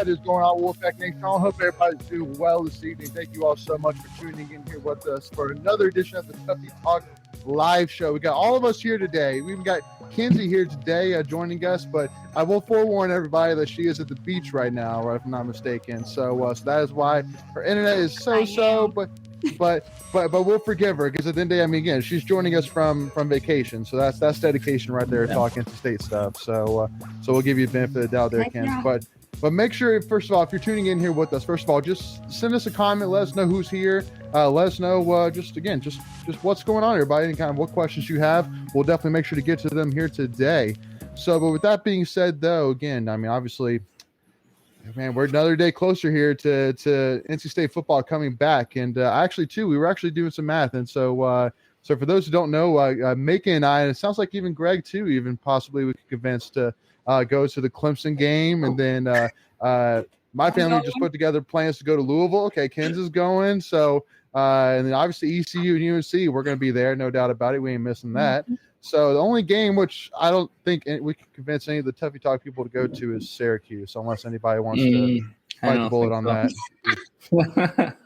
what is going on, Wolfpack Nation? I hope everybody's doing well this evening. Thank you all so much for tuning in here with us for another edition of the Tuffy Talk live show. We got all of us here today. We even got Kenzie here today joining us, but I will forewarn everybody that she is at the beach right now, if I'm not mistaken. So that is why her internet is so-so, but we'll forgive her, because at the end of the day, I mean, again, she's joining us from vacation, so that's dedication right there, talking to state stuff. So we'll give you the benefit of the doubt there, Ken. But make sure, first of all, if you're tuning in here with us, first of all, just send us a comment. Let us know who's here. Let us know just what's going on, everybody, and kind of what questions you have. We'll definitely make sure to get to them here today. So, but with that being said, though, again, I mean, obviously, man, we're another day closer here to NC State football coming back. And actually, too, we were actually doing some math. And so for those who don't know, Macon and I, and it sounds like even Greg, too, even possibly we could convince to go to the Clemson game. And then my family just put together plans to go to Louisville. Okay, Ken's is going. So, and then obviously ECU and UNC, we're going to be there, no doubt about it. We ain't missing that. So the only game which I don't think we can convince any of the Tuffy Talk people to go to is Syracuse, unless anybody wants to bite the bullet on that.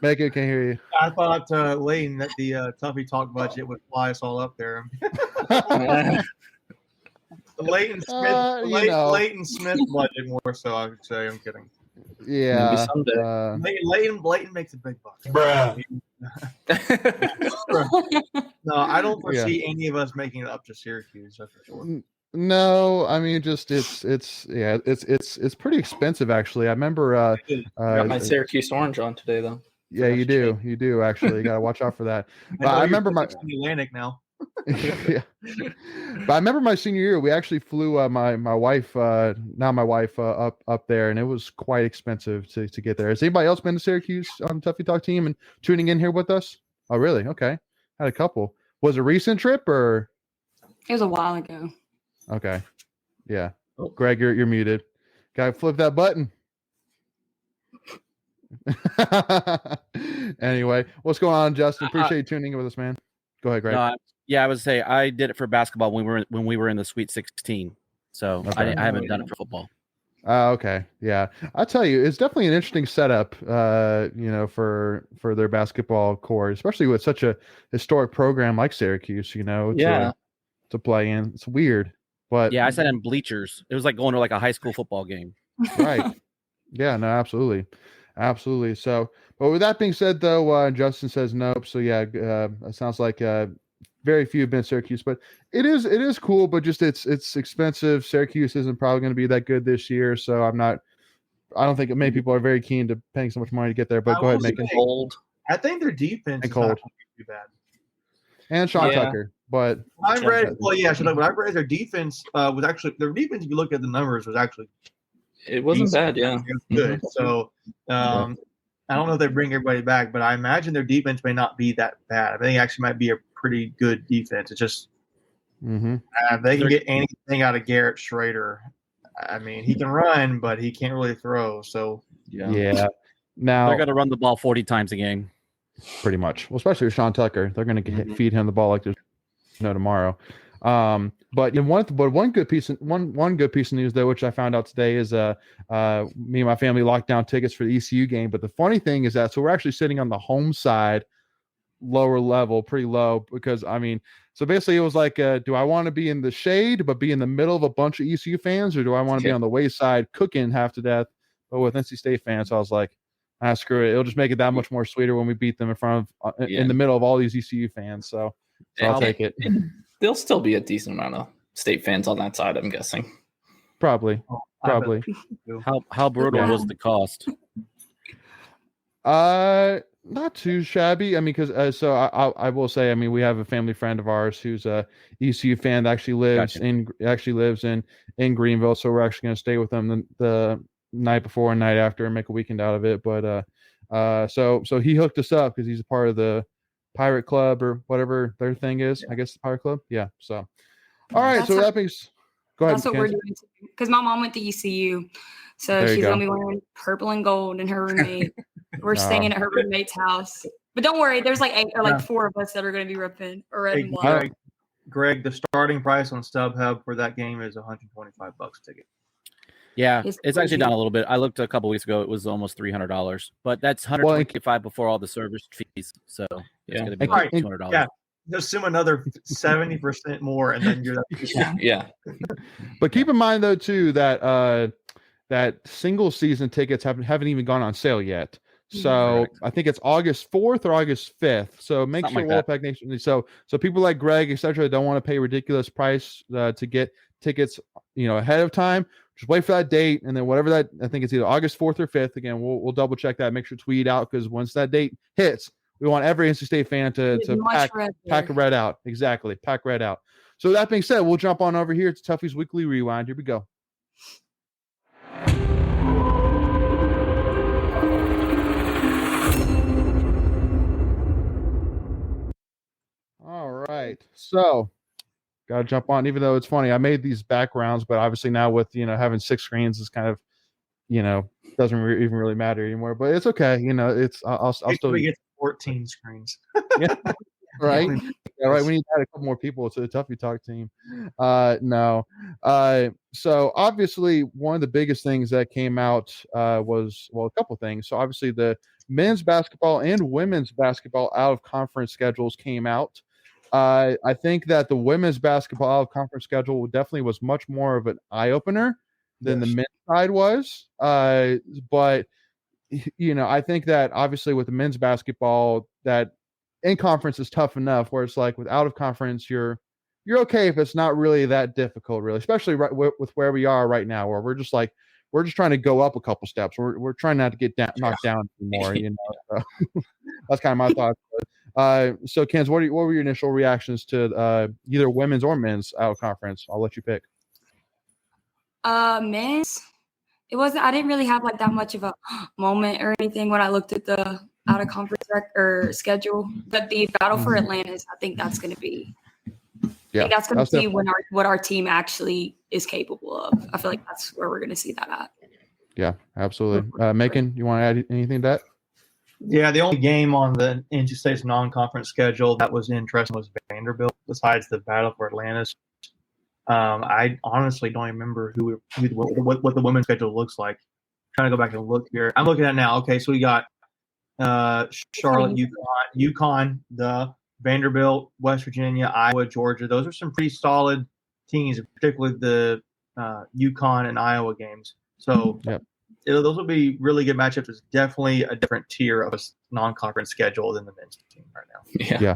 Megan, can't hear you. I thought, Layton, that the Tuffy Talk budget would fly us all up there. The Leighton Smith budget more so, I would say. I'm kidding. Yeah. Leighton makes a big bucks. Bruh. No, I don't foresee any of us making it up to Syracuse. That's for sure. No, I mean, just it's pretty expensive, actually. I remember. I got my Syracuse orange on today, though. Yeah, you do actually. You got to watch out for that. But I remember my Atlantic now. Yeah. But I remember my senior year, we actually flew my wife, up there, and it was quite expensive to get there. Has anybody else been to Syracuse on the Tuffy Talk team and tuning in here with us? Oh, really? Okay. Had a couple. Was it a recent trip or? It was a while ago. Okay. Yeah. Greg, you're muted. Gotta flip that button. Anyway, what's going on, Justin? Appreciate you tuning in with us, man. Go ahead, Greg. I would say I did it for basketball when we were in the Sweet 16. So okay. I haven't done it for football. Okay. Yeah. I'll tell you, it's definitely an interesting setup, for their basketball court, especially with such a historic program like Syracuse, to play in. It's weird. But yeah, I sat in bleachers. It was like going to like a high school football game. Right. Yeah, no, absolutely. Absolutely. So, but with that being said, though, Justin says nope. So yeah, it sounds like very few have been Syracuse, but it is cool, but just it's expensive. Syracuse isn't probably going to be that good this year, so I don't think many people are very keen to paying so much money to get there. But go ahead, make it cold. I think their defense is not too bad. And Sean Tucker, but I've read their defense was actually their defense. If you look at the numbers, was actually it wasn't bad. Yeah, it was good. So I don't know if they bring everybody back, but I imagine their defense may not be that bad. I think it actually might be a pretty good defense. It's just they can get anything out of Garrett Schrader. I mean, he can run, but he can't really throw. So yeah. Now they're going to run the ball 40 times a game, pretty much. Well, especially with Sean Tucker, they're going to feed him the ball like there's no tomorrow. But one good piece of news though, which I found out today, is me and my family locked down tickets for the ECU game. But the funny thing is that we're actually sitting on the home side, lower level, pretty low, because so basically it was like, do I want to be in the shade but be in the middle of a bunch of ECU fans, or do I want to be on the wayside cooking half to death but with NC State fans? So I was like, screw it, it'll just make it that much more sweeter when we beat them in front of in the middle of all these ECU fans. So I'll take it. There'll still be a decent amount of State fans on that side, I'm guessing. Probably. How brutal was the cost? Not too shabby. I mean, because I will say, we have a family friend of ours who's a ECU fan that actually lives in Greenville. So we're actually going to stay with them the night before and night after and make a weekend out of it. But so he hooked us up because he's a part of the Pirate Club or whatever their thing is. I guess the Pirate Club. Yeah. So all right. So that means go ahead. That's what we're doing because my mom went to ECU, so she's gonna be wearing purple and gold, and her roommate. We're staying at her roommate's house. But don't worry, there's like 8 or 4 of us that are going to be ripping or red and white. Greg, the starting price on StubHub for that game is $125 a ticket. Yeah, it's actually down a little bit. I looked a couple weeks ago; it was almost $300, but that's $125 before all the service fees. So it's going to be like $200. Yeah, assume another 70% more, and then you're yeah. But keep in mind though too that that single season tickets haven't even gone on sale yet. So I think it's August 4th or August 5th. So make sure Wolfpack Nation. So people like Greg, etc., don't want to pay a ridiculous price to get tickets, ahead of time. Just wait for that date, and then whatever that, I think it's either August 4th or 5th. Again, we'll double check that. Make sure to tweet out, because once that date hits, we want every NC State fan to pack red out. Exactly, pack red out. So that being said, we'll jump on over here to Tuffy's Weekly Rewind. Here we go. All right, so gotta jump on. Even though it's funny, I made these backgrounds, but obviously now with having 6 screens is kind of doesn't even really matter anymore. But it's okay. It's I'll still get 14 screens. Yeah, right. Yeah, right. We need to add a couple more people to the Tuffy Talk team. No. So obviously one of the biggest things that came out was a couple things. So obviously the men's basketball and women's basketball out of conference schedules came out. I think that the women's basketball out of conference schedule definitely was much more of an eye opener than the men's side was. But I think that obviously with the men's basketball, that in conference is tough enough, where it's like with out of conference, you're okay if it's not really that difficult, really, especially with where we are right now, where we're just trying to go up a couple steps. We're trying not to get knocked down anymore. So that's kind of my thoughts. So Kenz, what were your initial reactions to either women's or men's out of conference? I'll let you pick. Men's, I didn't really have like that much of a moment or anything when I looked at the out of conference schedule, but the battle for Atlantis, I think that's going to be, that's going to be what our team actually is capable of. I feel like that's where we're going to see that at. Yeah, absolutely. Macon, you want to add anything to that? Yeah, the only game on the NC State's non-conference schedule that was interesting was Vanderbilt, besides the battle for Atlantis. I honestly don't remember what the women's schedule looks like. I'm trying to go back and look here. I'm looking at it now. Okay, so we got Charlotte, UConn, the Vanderbilt, West Virginia, Iowa, Georgia. Those are some pretty solid teams, particularly the UConn and Iowa games. So those will be really good matchups. It's definitely a different tier of a non-conference schedule than the men's team right now. Yeah.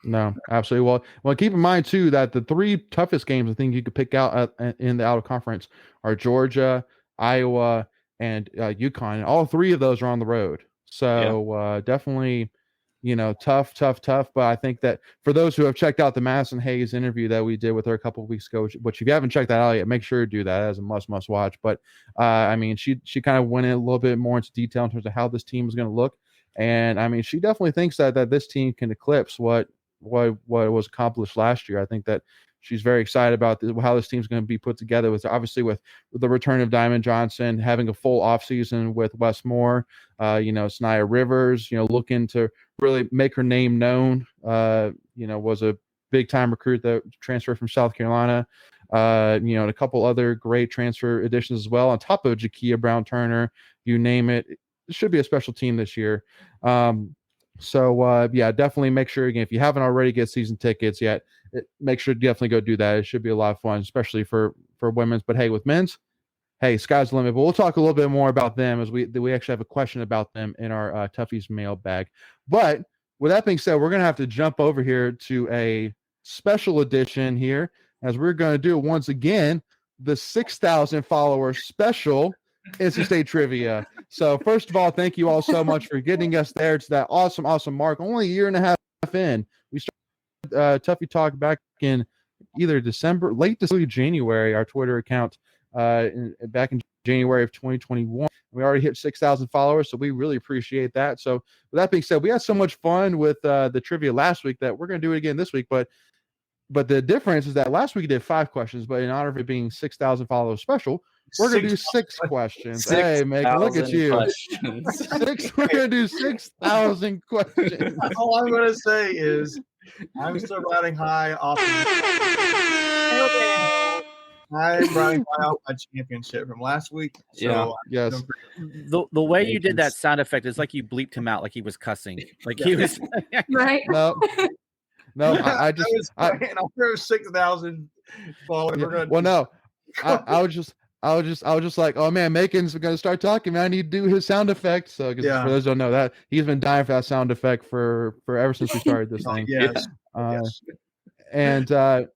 No, absolutely. Well, keep in mind too that the 3 toughest games I think you could pick out in the out of conference are Georgia, Iowa, and UConn. And all 3 of those are on the road. So definitely, tough. But I think that for those who have checked out the Madison Hayes interview that we did with her a couple of weeks ago, which if you haven't checked that out yet, make sure to do that as a must watch. But I mean, she kind of went in a little bit more into detail in terms of how this team is going to look. And I mean, she definitely thinks that this team can eclipse what was accomplished last year. I think that she's very excited about how this team's going to be put together, with obviously with the return of Diamond Johnson, having a full offseason with Wes Moore, Sanaya Rivers, looking to really make her name known, was a big time recruit that transferred from South Carolina, and a couple other great transfer additions as well, on top of Jakia Brown-Turner, you name it. It should be a special team this year. So definitely make sure, again, if you haven't already, get season tickets yet, make sure to definitely go do that. It should be a lot of fun, especially for women's. But hey, with men's, sky's the limit. But we'll talk a little bit more about them, as we actually have a question about them in our Tuffy's mailbag. But with that being said, we're going to have to jump over here to a special edition here, as we're going to do once again the 6,000 follower special NC State trivia. So first of all, thank you all so much for getting us there to that awesome mark. Only a year and a half in, we started Tuffy Talk back in either late December, January, our Twitter account, back in January of 2021. We already hit 6,000 followers, so we really appreciate that. So with that being said, we had so much fun with the trivia last week that we're going to do it again this week. But the difference is that last week we did 5 questions, but in honor of it being 6,000 followers special, we're going to do 6 questions. Hey, Megan, look at you. We're going to do 6,000 questions. All I'm going to say is I'm still riding high off I brought out my championship from last week. So yes. The way you did that sound effect is like you bleeped him out, like he was cussing, like he was right. No, I just I'm 6,000 followers. Yeah. Well, no, I was just like, oh man, Macon's gonna start talking. Man, I need to do his sound effect. So, for those who don't know that, he's been dying for that sound effect for ever since we started this thing. Yes. And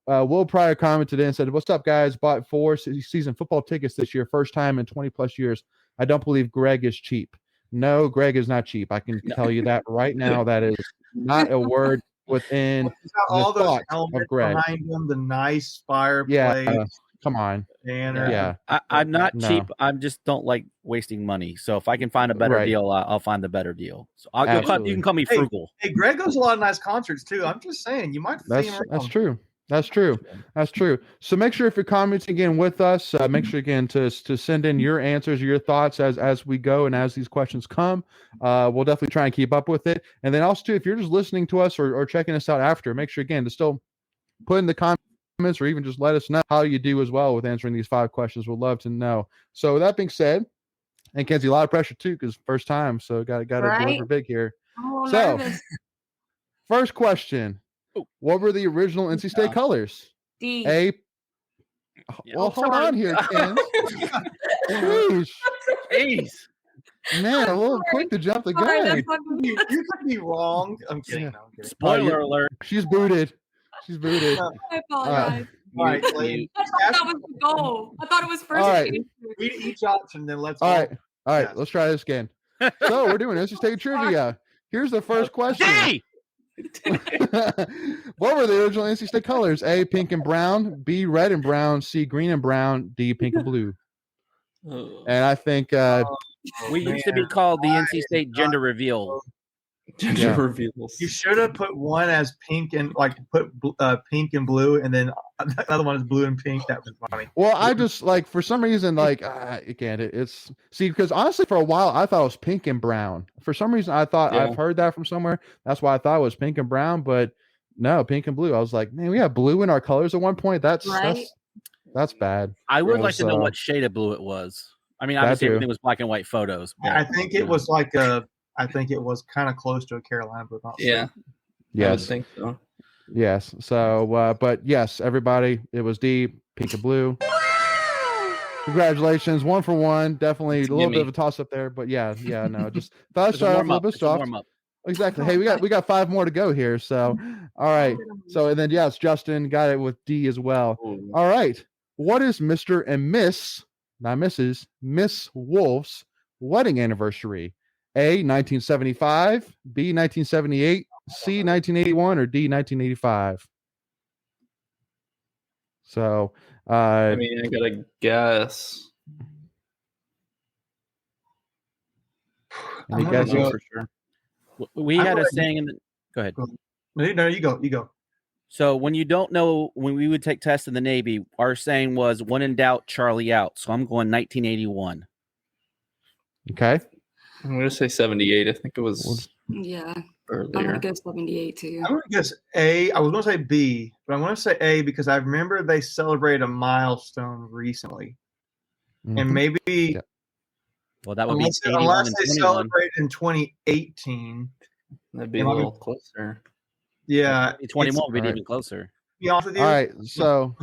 Will Pryor commented in and said, "What's up, guys? Bought 4 season football tickets this year, first time in 20 plus years. I don't believe Greg is cheap. No, Greg is not cheap. I can tell you that right now. That is not a word within all the those thought elements of Greg. Behind him, the nice fireplace. Yeah, come on. Banner. Yeah, I'm not cheap. I just don't like wasting money. So if I can find a better deal, I'll find the better deal. So you can call me frugal. Hey, Greg goes to a lot of nice concerts too. I'm just saying, you might see him around. That's true. So make sure if you're commenting again with us, make sure again to send in your answers, your thoughts as we go and as these questions come. We'll definitely try and keep up with it. And then also too, if you're just listening to us or checking us out after, make sure again to still put in the comments or even just let us know how you do as well with answering these 5 questions. We'd love to know. So with that being said, and Kenzie, a lot of pressure too because first time, so got to deliver big here. Oh, so nervous. First question. What were the original NC State colors? D. A. Well, hold on here, Ken. Jeez. Man, a little quick to jump the gun. You could be wrong. I'm kidding. No, I'm kidding. Spoiler alert. She's booted. I apologize. All right, Lee. I thought that was the goal. I thought it was first. All right. Read each option, then let's. All right. Let's try this again. So we're doing NC State trivia. Here's the first question. Hey! What were the original NC State colors? A, pink and brown. B, red and brown. C, green and brown. D, pink and blue. And I think we used to be called the NC State gender reveal. Gender reveals. You should have put one as pink and put pink and blue, and then the other one is blue and pink. That was funny. Well, I just for some reason again it's because honestly for a while I thought it was pink and brown. For some reason I thought I've heard that from somewhere. That's why I thought it was pink and brown, but no, pink and blue. I was like, man, we have blue in our colors at one point. That's bad. I would like to know what shade of blue it was. I mean, obviously everything was black and white photos. But, I think it was I think it was kind of close to a Carolina blue. Yeah. Yes. I think so. Yes. So, but yes, everybody, it was D, pink and blue. Congratulations, 1 for 1. Definitely a little bit of a toss up there, but no, just thought I'd start off a little bit soft. Exactly. Hey, we got 5 more to go here. So, all right. So, and then yes, Justin got it with D as well. All right. What is Mr. and Miss, not Mrs., Miss Wolf's wedding anniversary? A, 1975, B, 1978, C, 1981, or D, 1985? So, I mean, I gotta guess. Any guesses? For sure. We had a saying in the. Go ahead. No, you go. So when you don't know, when we would take tests in the Navy, our saying was "When in doubt, Charlie out." So I'm going 1981. Okay. I'm gonna say 78. I think it was earlier. I'm gonna go 78 too. I'm gonna guess A. I was gonna say B, but I'm gonna say A because I remember they celebrated a milestone recently, and maybe. Well, that would be unless they celebrated in 2018. That'd be a little closer. Yeah, 21 would be even closer. To be honest with you, all right, so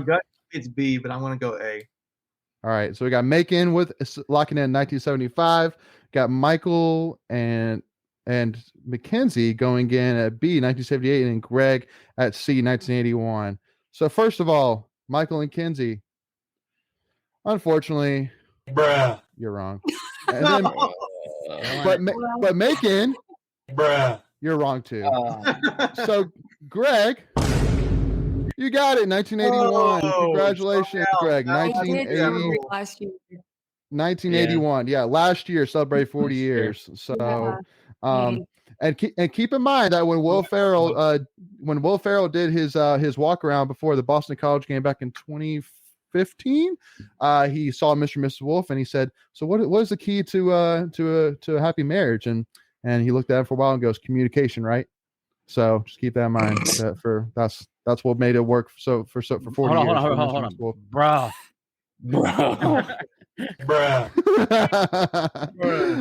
it's B, but I'm gonna go A. All right, so we got Macon with locking in 1975. Got Michael and Mackenzie going in at B, 1978, and Greg at C, 1981. So first of all, Michael and Kenzie, unfortunately, you're wrong. And then, but Macon, you're wrong too. So Greg, you got it, 1981. Congratulations, Greg. 1981. Yeah, last year celebrated 40 years. So, and keep in mind that when Will Ferrell did his walk around before the Boston College game back in 2015, he saw Mr. and Mrs. Wolf and he said, "So what is the key to a happy marriage?" And he looked at it for a while and goes, "Communication, right?" So just keep that in mind. That's what made it work. So for 40 years. Hold on, bro. Bruh.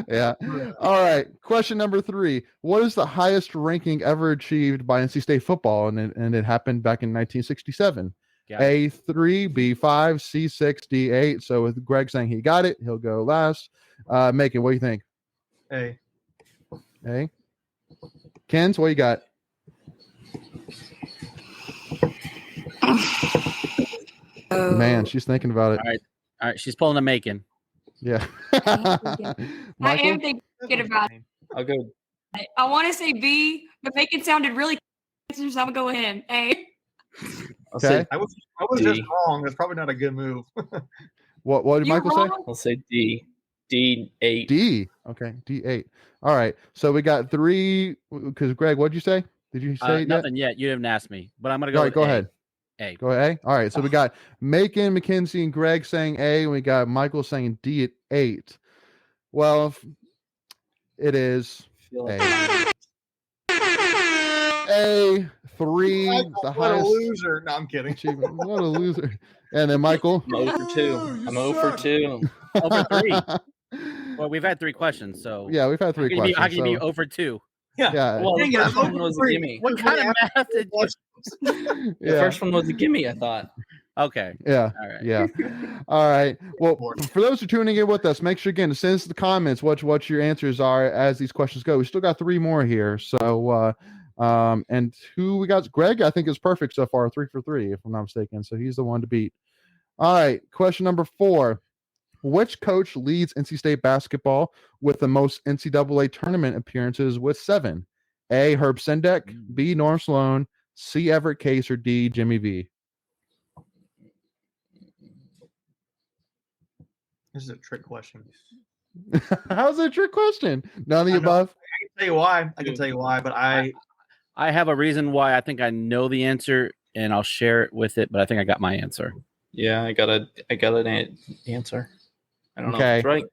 Yeah. All right. Question number 3. What is the highest ranking ever achieved by NC State football? And it happened back in 1967. A3, B5, C6, D8. So with Greg saying he got it, he'll go last. Macon, what do you think? A. Kens, what you got? Man, she's thinking about it. All right. She's pulling a Macon. Yeah. I am thinking about it. I'll go. I want to say B, but Macon sounded really so I'm gonna go with him. A. I'll say I was just wrong. That's probably not a good move. What did Michael say? I'll say D. D8. D. Okay, D8. All right. So we got 3. Because Greg, what'd you say? Did you say nothing yet? You didn't ask me, but I'm gonna go. All right, go ahead. A. Go ahead. A. All right. So we got Macon, Mackenzie, and Greg saying A, and we got Michael saying D at 8. Well, it is A. A3. Michael, The what highest a loser. No, I'm kidding. achievement. What a loser. And then Michael. I'm 0 for 2. I'm 0 for 2. Over 3. Well, we've had 3 questions, so Yeah, we've had 3 questions. How can you be 0 for 2? Yeah. Well, Dang the it, first one was a gimme. What kind of math did you? The first one was a gimme, I thought. Okay. Yeah. All right. Yeah. All right. Well, for those who are tuning in with us, make sure again to send us the comments what your answers are as these questions go. We still got 3 more here. So and who we got? Greg, I think is perfect so far, 3 for 3, if I'm not mistaken. So he's the one to beat. All right. Question number 4. Which coach leads NC State basketball with the most NCAA tournament appearances with 7? A. Herb Sendek, B. Norm Sloan, C. Everett Case, or D. Jimmy V? This is a trick question. How's it a trick question? None of the above? I can tell you why. But I have a reason why I think I know the answer, and I'll share it with it. But I think I got my answer. Yeah, I got an answer. I don't know if Okay. it's right.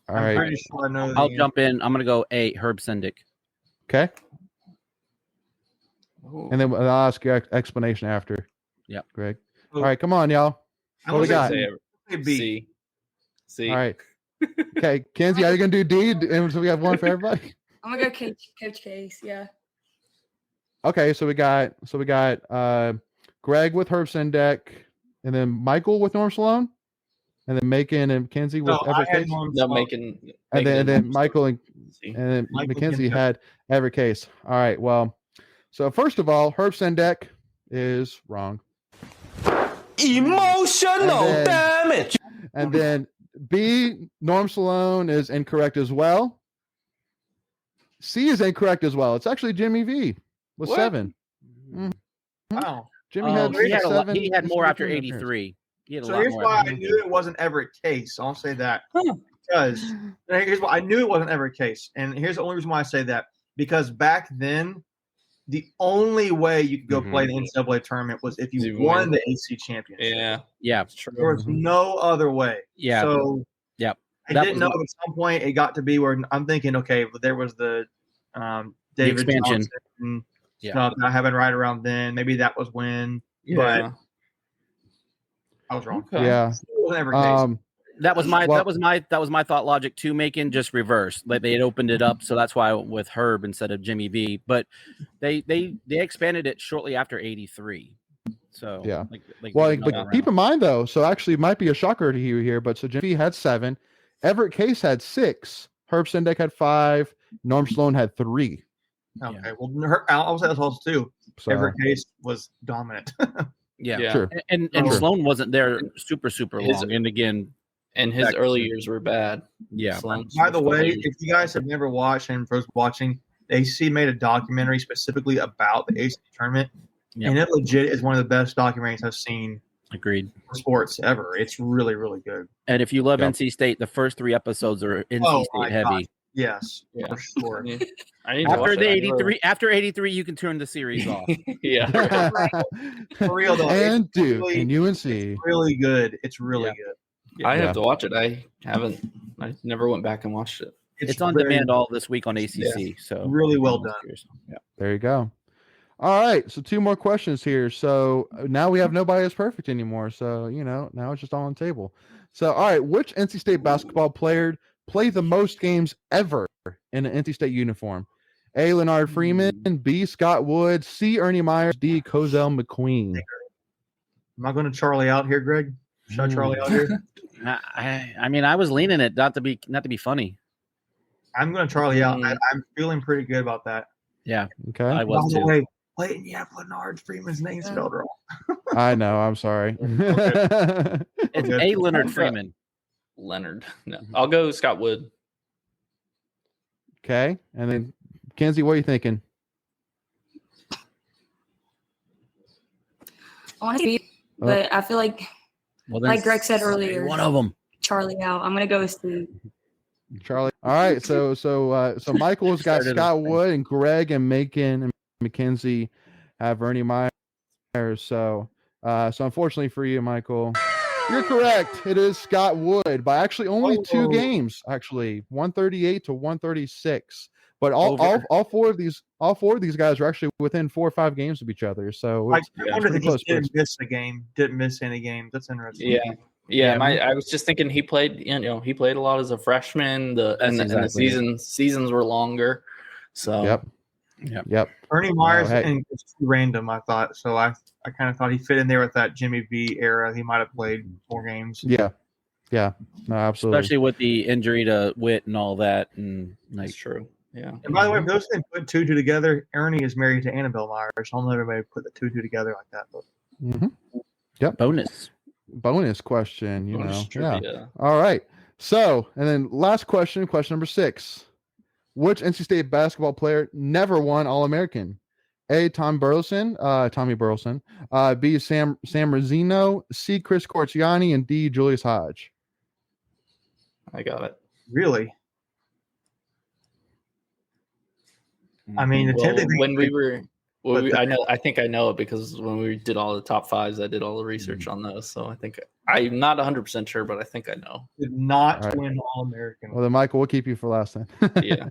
All I'm right. pretty sure I know. I'll jump in. I'm gonna go A. Herb Sendek. Okay. Ooh. And then I'll ask your explanation after. Yep. Greg. All right, come on, y'all. I'm What we gonna got? say B. C. All right. Okay, Kenzie, are you gonna do D? And so we have one for everybody. I'm gonna go Coach Case. Yeah. Okay, so we got Greg with Herb Sendek, and then Michael with Norm Sloan, and then Macon and Kenzie with Everett Case. No, making And then Michael and then Michael Mackenzie Kenzie. had Everett Case. All right. Well, so first of all, Herb Sendek is wrong. Emotional damage. And then B, Norm Sloan is incorrect as well. C is incorrect as well. It's actually Jimmy V with What? 7. Wow. Jimmy had He had, 7. he had more after 83. He had a So lot here's more. why I knew it wasn't Everett Case. I'll say that. Because here's why I knew it wasn't Everett Case. And here's the only reason why I say that. Because back then, the only way you could go play the NCAA tournament was if you won the ACC championship. Yeah. It's true. There was no other way. Yeah. So Yep. I That didn't was know at some point it got to be where I'm thinking, okay, well, there was the David expansion. Johnson Yeah. stuff that happened right around then. Maybe that was when, but I was wrong. Okay. Yeah. It wasn't Everett Case. That was my thought logic too, Macon, just reverse. Like they had opened it up, so that's why I went with Herb instead of Jimmy V. But they expanded it shortly after 83. So Yeah. like Well, but keep in mind though, so actually it might be a shocker to you here, but so Jimmy V had 7, Everett Case had 6, Herb Sendek had 5, Norm Sloan had 3. Okay, well, I'll say that's also too. So Everett Case was dominant. yeah. Sure. And Sloan wasn't there super long. And again, And his early years were bad. yeah. Sloan's By the way, probably- if you guys have never watched and for those watching, the ACC made a documentary specifically about the ACC tournament, and it legit is one of the best documentaries I've seen Agreed. for sports ever. It's really, really good. And if you love NC State, the first 3 episodes are NC my State heavy. Yes, Yeah. for sure. I need to watch After 83, you can turn the series off. Yeah. For real though, And it's Duke really- and UNC. it's really good. It's really good. I Yeah. have to watch it. I never went back and watched it. It's on very- demand all this week on ACC. So really well done. Yeah. There you go. All right, so 2 more questions here. So now we have nobody that's perfect anymore. So now it's just all on the table. So all right, which NC State basketball player played the most games ever in an NC State uniform? A. Leonard Freeman, B. Scott Wood, C. Ernie Myers, D. Cozell McQueen. Am I going to Charlie out here, Greg? Should I Charlie out here? I mean, I was leaning it not to be funny. I'm going to Charlie out. I'm feeling pretty good about that. Yeah. Okay. I was By the too. way, Clayton, you have Leonard Freeman's name spelled wrong. I know. I'm sorry. It's A. Leonard Freeman. Leonard. No, I'll go Scott Wood. Okay, and then Kenzie, what are you thinking? I want to be, but I feel like Greg said earlier, one of them. Charlie out. I'm gonna go with Steve. Charlie. All right, so Michael's got Scott Wood, and Greg and Macon and Mackenzie have Ernie Myers. So unfortunately for you, Michael, you're correct. It is Scott Wood by actually only 2 games, 138 to 136. But all four of these guys are actually within 4 or 5 games of each other. So I wonder if he didn't miss a game, didn't miss any games. That's interesting. Yeah. I was just thinking he played. He played a lot as a freshman. The seasons were longer. So Yep. Ernie Myers and it's too random, I thought. So I kind of thought he fit in there with that Jimmy V era. He might have played more games. Yeah. No, absolutely. Especially with the injury to Witt and all that, and that's true. Yeah. And by the way, if those things put 2 together, Ernie is married to Annabelle Myers. I'll let everybody put the 2 together like that. But. Yep. Bonus question. Yeah. All right. So, and then last question number 6. Which NC State basketball player never won All-American? A. Tommy Burleson. B. Sam Rosino. C. Chris Corciani, and D. Julius Hodge. I got it. Really? I mean, I think I know it because when we did all the top 5s, I did all the research on those. So I think I'm not 100% sure, but I think I know. Did not win All-American. Well, then Michael, we'll keep you for last then. Yeah.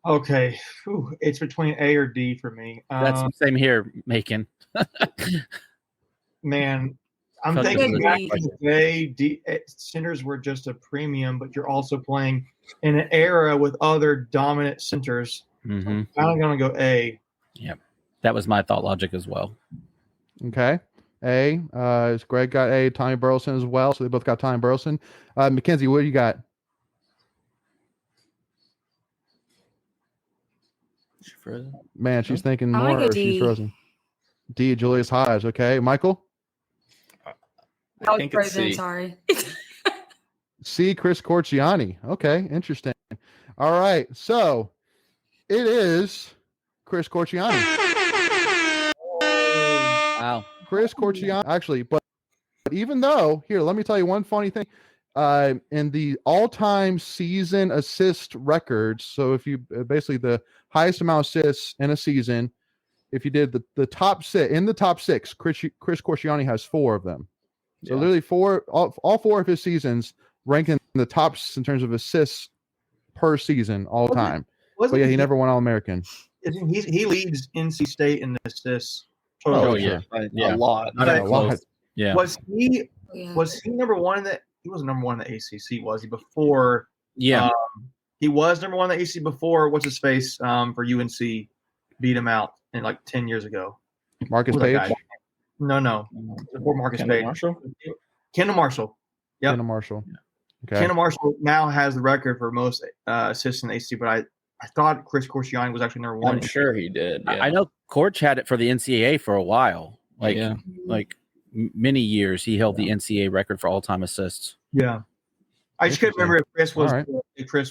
Okay. It's between A or D for me. That's the same here, Macon. Man, I'm thinking back in the day, centers were just a premium, but you're also playing in an era with other dominant centers. Mm-hmm. I'm going to go A. Yep. That was my thought logic as well. Okay. A. Greg got A. Tommy Burleson as well. So they both got Tommy Burleson. Mackenzie, what do you got? She's frozen. Man, she's thinking more, or she's frozen. D. Julius Hodge. Okay. Michael? I was frozen, sorry. C. Chris Corciani. Okay. Interesting. All right. So it is Chris Corciani. Wow. Chris Corciani, actually, but even though, here, let me tell you one funny thing. In the all-time season assist records, so if you basically the highest amount of assists in a season, if you did the top 6, in the top 6, Chris Corciani has 4 of them. So literally all 4 of his seasons rank in the tops in terms of assists per season all time. But yeah, he never won All-American. He leads NC State in assists. Oh yeah, a lot. Yeah. Was he number 1 in the? He was number 1 in the ACC. Was he before? Yeah. He was number 1 in the ACC before. What's his face? For UNC, beat him out in like 10 years ago. Marcus Page. No. Before Marcus Page. Kendall Marshall. Yep. Kendall Marshall. Okay. Kendall Marshall now has the record for most assists in the ACC, but I thought Chris Corciani was actually number 1. I'm sure he did. Yeah. I know Corch had it for the NCAA for a while. Like many years, he held the NCAA record for all-time assists. Yeah. I just couldn't remember if Chris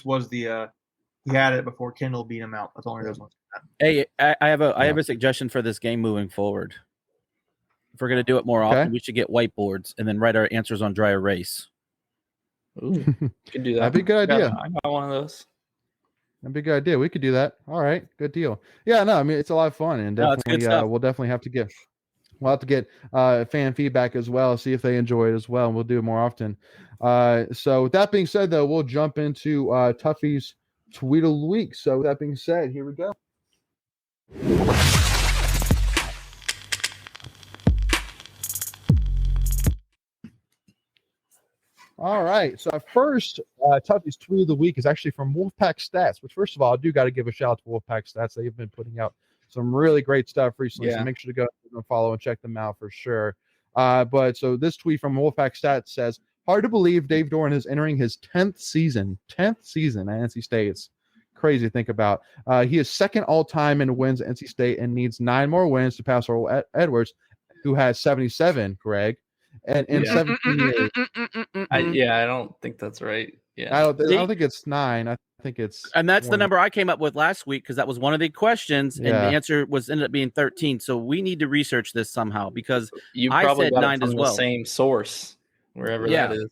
was he had it before Kendall beat him out. That's all I know. Hey, I have a suggestion for this game moving forward. If we're going to do it more often, we should get whiteboards and then write our answers on dry erase. Ooh, could do that. That'd be a good idea. I got one of those. That'd be a good idea. We could do that. All right, good deal. Yeah, no, I mean it's a lot of fun, and definitely we'll definitely have to get fan feedback as well, see if they enjoy it as well, and we'll do it more often. So with that being said, though, we'll jump into Tuffy's Tweet of the Week. So with that being said, here we go. All right. So first, Tuffy's tweet of the week is actually from Wolfpack Stats, which first of all, I do got to give a shout out to Wolfpack Stats. They've been putting out some really great stuff recently. So make sure to go and follow and check them out for sure. But so this tweet from Wolfpack Stats says, hard to believe Dave Doeren is entering his 10th season at NC State. It's crazy to think about. He is second all time in wins at NC State and needs 9 more wins to pass Earl Edwards, who has 77, Greg. And in 17 years. I don't think that's right. Yeah. I don't think it's 9. I think it's. And that's the number I came up with last week because that was one of the questions, and the answer ended up being 13. So we need to research this somehow because you I probably said got 9 it from as well. The same source, wherever that is.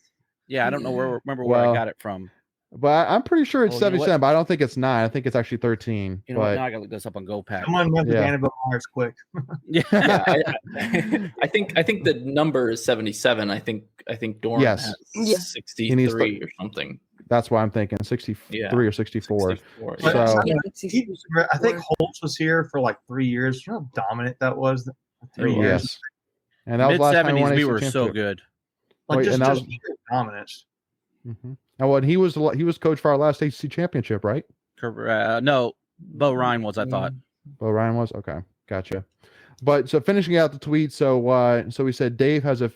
Yeah, I don't know where I got it from. But I'm pretty sure it's 77, but I don't think it's 9. I think it's actually 13. You know what? Now I gotta look this up on GoPack. Come on, Vanderbilt Mars quick. I think the number is 77. I think Doeren has 63 or something. That's why I'm thinking 63 or 64. 64. So, I think Holtz was here for like 3 years. You know how dominant that was? 3 years. Yes. And that was last time we were so good. Like just dominance. Mm-hmm. Now, what he was coach for our last ACC championship, right? No, Bo Ryan was. I thought Bo Ryan was. Okay, gotcha. But so finishing out the tweet, so we said Dave has a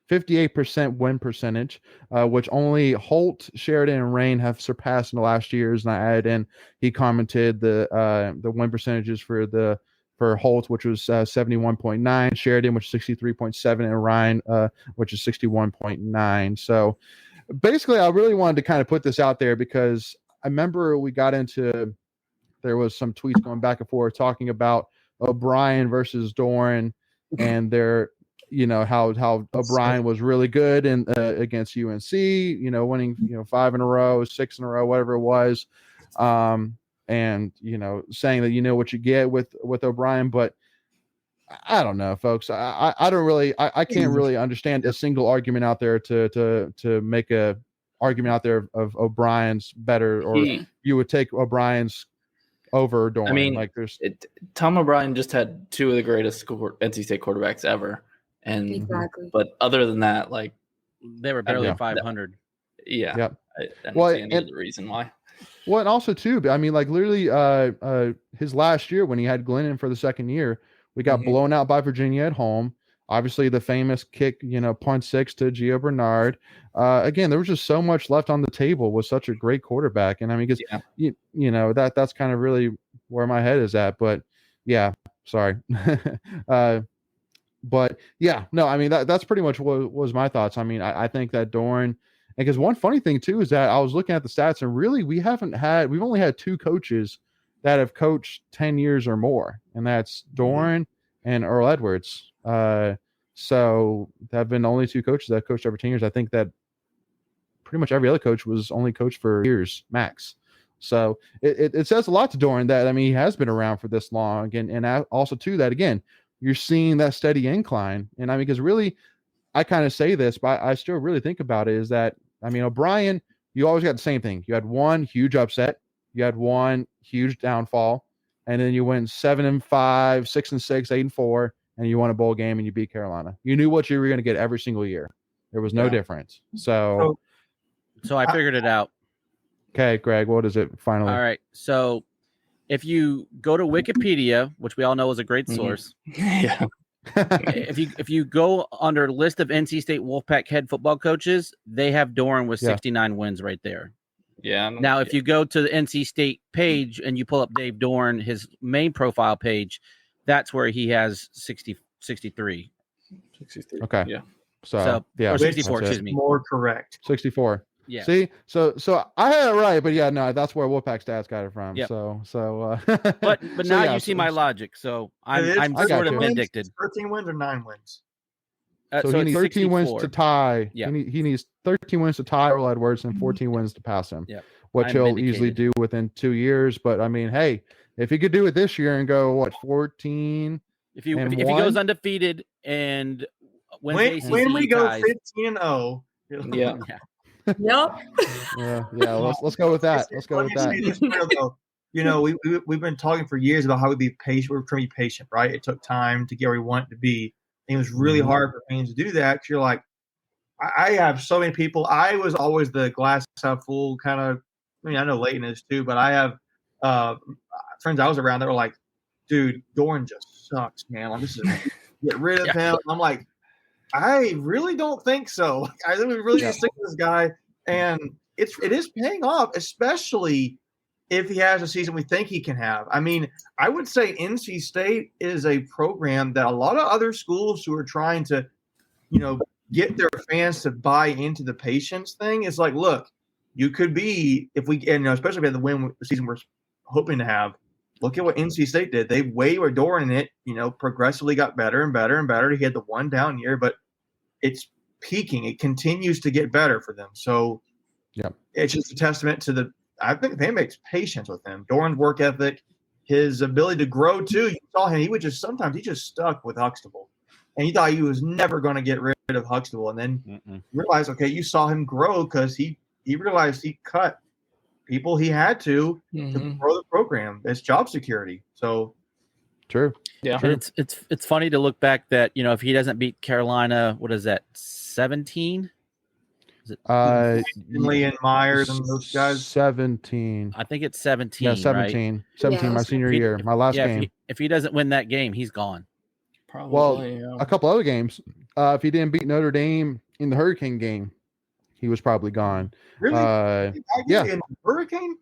58% win percentage, which only Holt, Sheridan, and Rain have surpassed in the last years. And I added in, he commented the win percentages for Holt, which was 71.9, Sheridan, which is 63.7, and Ryan, which is 61.9. So basically, I really wanted to kind of put this out there because I remember there was some tweets going back and forth talking about O'Brien versus Doeren and their, how O'Brien was really good against UNC, winning, 5 in a row, 6 in a row, whatever it was. And, saying that, what you get with O'Brien, but I don't know, folks. I can't really understand a single argument out there to make a argument out there of O'Brien's better, or you would take O'Brien's over Doeren. I mean, like Tom O'Brien just had 2 of the greatest NC State quarterbacks ever, and but other than that, like they were barely 500. Yeah. Yep. I understand the reason why. Well, and also too, I mean, like literally, his last year when he had Glennon for the second year. We got blown out by Virginia at home. Obviously, the famous kick, 0.6 to Gio Bernard. Again, there was just so much left on the table with such a great quarterback. And I mean, because, that's kind of really where my head is at. But, yeah, sorry. But, yeah, no, I mean, that's pretty much what was my thoughts. I mean, I think that Doeren – because one funny thing, too, is that I was looking at the stats, and really we've only had 2 coaches – that have coached 10 years or more, and that's Doeren and Earl Edwards. So there have been only 2 coaches that have coached over 10 years. I think that pretty much every other coach was only coached for years max. So it says a lot to Doeren that, I mean, he has been around for this long, and also too that, again, you're seeing that steady incline. And I mean, because really, I kind of say this, but I still really think about it is that, I mean, O'Brien, you always got the same thing. You had one huge upset. You had one huge downfall, and then you went 7-5, 6-6, 8-4, and you won a bowl game and you beat Carolina. You knew what you were going to get every single year. There was no difference. So I figured it out. Okay, Greg, what is it finally? All right. So if you go to Wikipedia, which we all know is a great source, if you go under list of NC State Wolfpack head football coaches, they have Doeren with 69 wins right there. Yeah. Now, if you go to the NC State page and you pull up Dave Doeren, his main profile page, that's where he has 63. 63. Okay. Yeah. So yeah, or 64. Excuse me. More correct. 64. Yeah. See, so I had it right, but yeah, no, that's where Wolfpack Stats got it from. Yep. So. But now you see my logic. So I'm sort of vindicted. 13 wins or 9 wins. So he needs 13 64. wins to tie. Yeah. He needs 13 wins to tie Earl Edwards and 14 wins to pass him. Yeah. Which he'll easily do within 2 years. But I mean, hey, if he could do it this year and go 14. If he goes undefeated and when we go 15-0. Yeah. Yep. Yeah. Let's go with that. Let's go with that. we've been talking for years about how we'd be patient. We're trying to be patient, right? It took time to get where we want it to be. And it was really hard for fans to do that because you're like, I have so many people. I was always the glass half full kind of. I mean, I know Leighton is too, but I have friends I was around that were like, "Dude, Doran just sucks, man. Like, this is get rid of him." I'm like, I really don't think so. I think we really need to stick with this guy, and it is paying off, especially if he has a season we think he can have. I mean, I would say NC State is a program that a lot of other schools who are trying to, get their fans to buy into the patience thing. It's like, look, you could be especially if we had the win the season we're hoping to have. Look at what NC State did. They were Doran it, progressively got better and better and better. He had the one down year, but it's peaking. It continues to get better for them. So it's just a testament to I think the fan base patience with him. Doran's work ethic, his ability to grow too. You saw him, he just stuck with Huxtable. And you thought he was never going to get rid of Huxtable. And then realized, okay, you saw him grow because he realized he cut people he had to grow the program. It's job security. So true. Yeah. True. And it's funny to look back that, if he doesn't beat Carolina, what is that, 17? Is it Lee and Myers and those guys? 17. I think it's 17. Yeah, 17. Right? 17, my senior year, my last game. If he doesn't win that game, he's gone. Probably. Well, a couple other games. If he didn't beat Notre Dame in the Hurricane game, he was probably gone. Really? In Hurricane?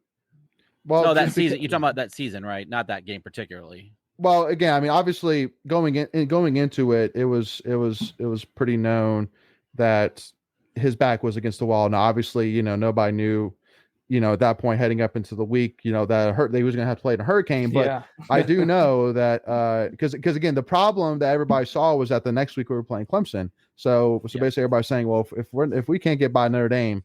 Well, no, that season. You're talking about that season, right? Not that game particularly. Well, again, I mean, obviously going into it, it was pretty known that his back was against the wall. Now, obviously, nobody knew, at that point heading up into the week, that they was going to have to play in a hurricane. But I do know that because again, the problem that everybody saw was that the next week we were playing Clemson. So basically everybody's saying, well, if we can't get by Notre Dame,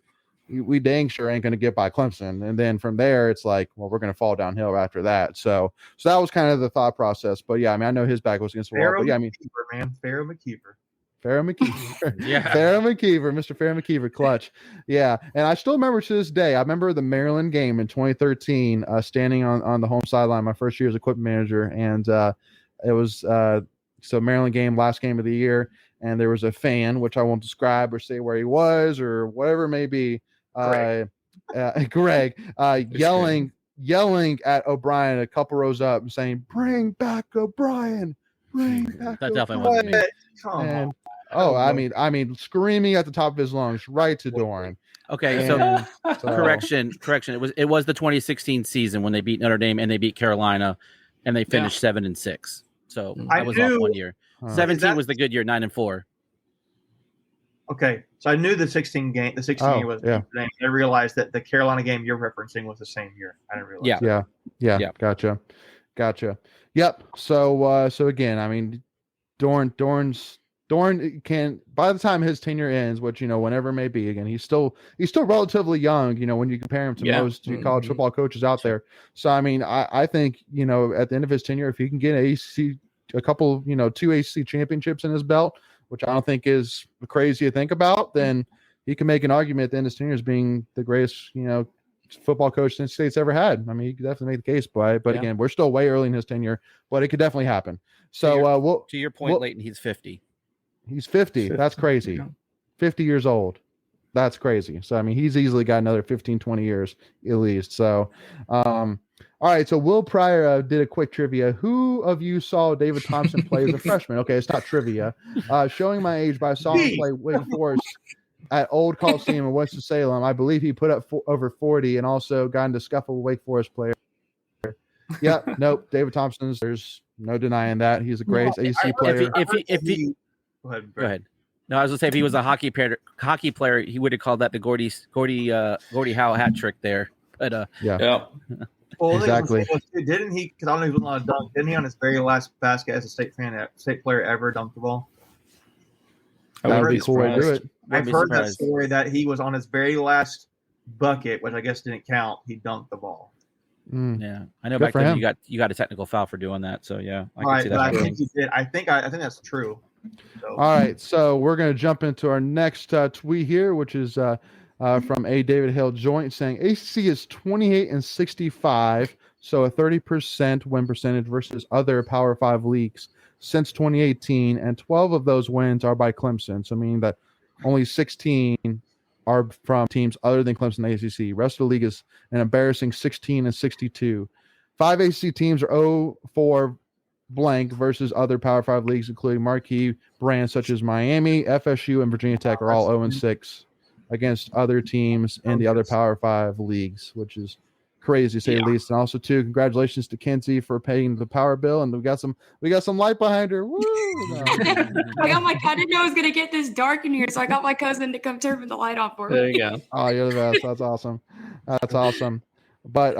we dang sure ain't going to get by Clemson. And then from there, it's like, well, we're going to fall downhill after that. So that was kind of the thought process. But yeah, I mean, I know his back was against the wall. But yeah, I mean, Pharaoh McKeever. Farrah McKeever, Mr. Farrah McKeever, clutch. Yeah, and I still remember to this day. I remember the Maryland game in 2013, standing on the home sideline, my first year as equipment manager, and it was so Maryland game, last game of the year, and there was a fan, which I won't describe or say where he was or whatever it may be, Greg, yelling at O'Brien a couple rows up and saying, "Bring back O'Brien! Bring back!" That definitely wasn't me. Come on. Oh, I mean, screaming at the top of his lungs, right to Doran. Okay, so correction. It was the 2016 season when they beat Notre Dame and they beat Carolina, and they finished 7-6. So I was off 1 year. 17 was the good year, 9-4. Okay, so I knew the 16 year was the same. I realized that the Carolina game you're referencing was the same year. I didn't realize. Yeah. Gotcha. Yep. So again, I mean, Doran can, by the time his tenure ends, which whenever it may be, again, he's still relatively young, when you compare him to most college football coaches out there. So I mean, I think at the end of his tenure, if he can get a couple 2 ACC championships in his belt, which I don't think is crazy to think about, then he can make an argument at the end of his tenure as being the greatest football coach Cincinnati State's ever had. I mean, he could definitely make the case, but again, we're still way early in his tenure, but it could definitely happen. So to your point, Leighton, he's 50. He's 50. That's crazy. 50 years old. That's crazy. So, I mean, he's easily got another 15, 20 years at least. So, all right. So, Will Pryor did a quick trivia. Who of you saw David Thompson play as a freshman? Okay, it's not trivia. Showing my age, but I saw him play Wake Forest at Old Coliseum in Winston-Salem. I believe he put up over 40 and also got into scuffle with Wake Forest player. Nope. David Thompson's, there's no denying that. He's a great ACC player. Go ahead. No, I was gonna say if he was a hockey player, he would have called that the Gordie Howe hat trick there. But Well, exactly. Didn't he? Because I don't know if he was on a dunk. Didn't he on his very last basket as a state player ever dunk the ball? That would be cool to do it. I've heard that story that he was on his very last bucket, which I guess didn't count. He dunked the ball. Yeah, I know. Back then you got a technical foul for doing that. So yeah, I can see that. I think he did. I think that's true. So. All right, so we're going to jump into our next tweet here, which is from A. David Hill Joint saying ACC is 28-65, So a 30% win percentage versus other Power 5 leagues since 2018, and 12 of those wins are by Clemson. So meaning that only 16 are from teams other than Clemson and ACC. Rest of the league is an embarrassing 16-62. 5 ACC teams are 0-4 blank versus other Power 5 leagues, including marquee brands such as Miami, FSU, and Virginia Tech are all 0-6 against other teams in the other Power 5 leagues, which is crazy to say the least. And also, too, congratulations to Kenzie for paying the power bill, and we got some light behind her. Woo! I didn't know it was gonna get this dark in here, so I got my cousin to come turn the light on for me. There you go. Oh, you're the best. That's awesome. That's awesome. But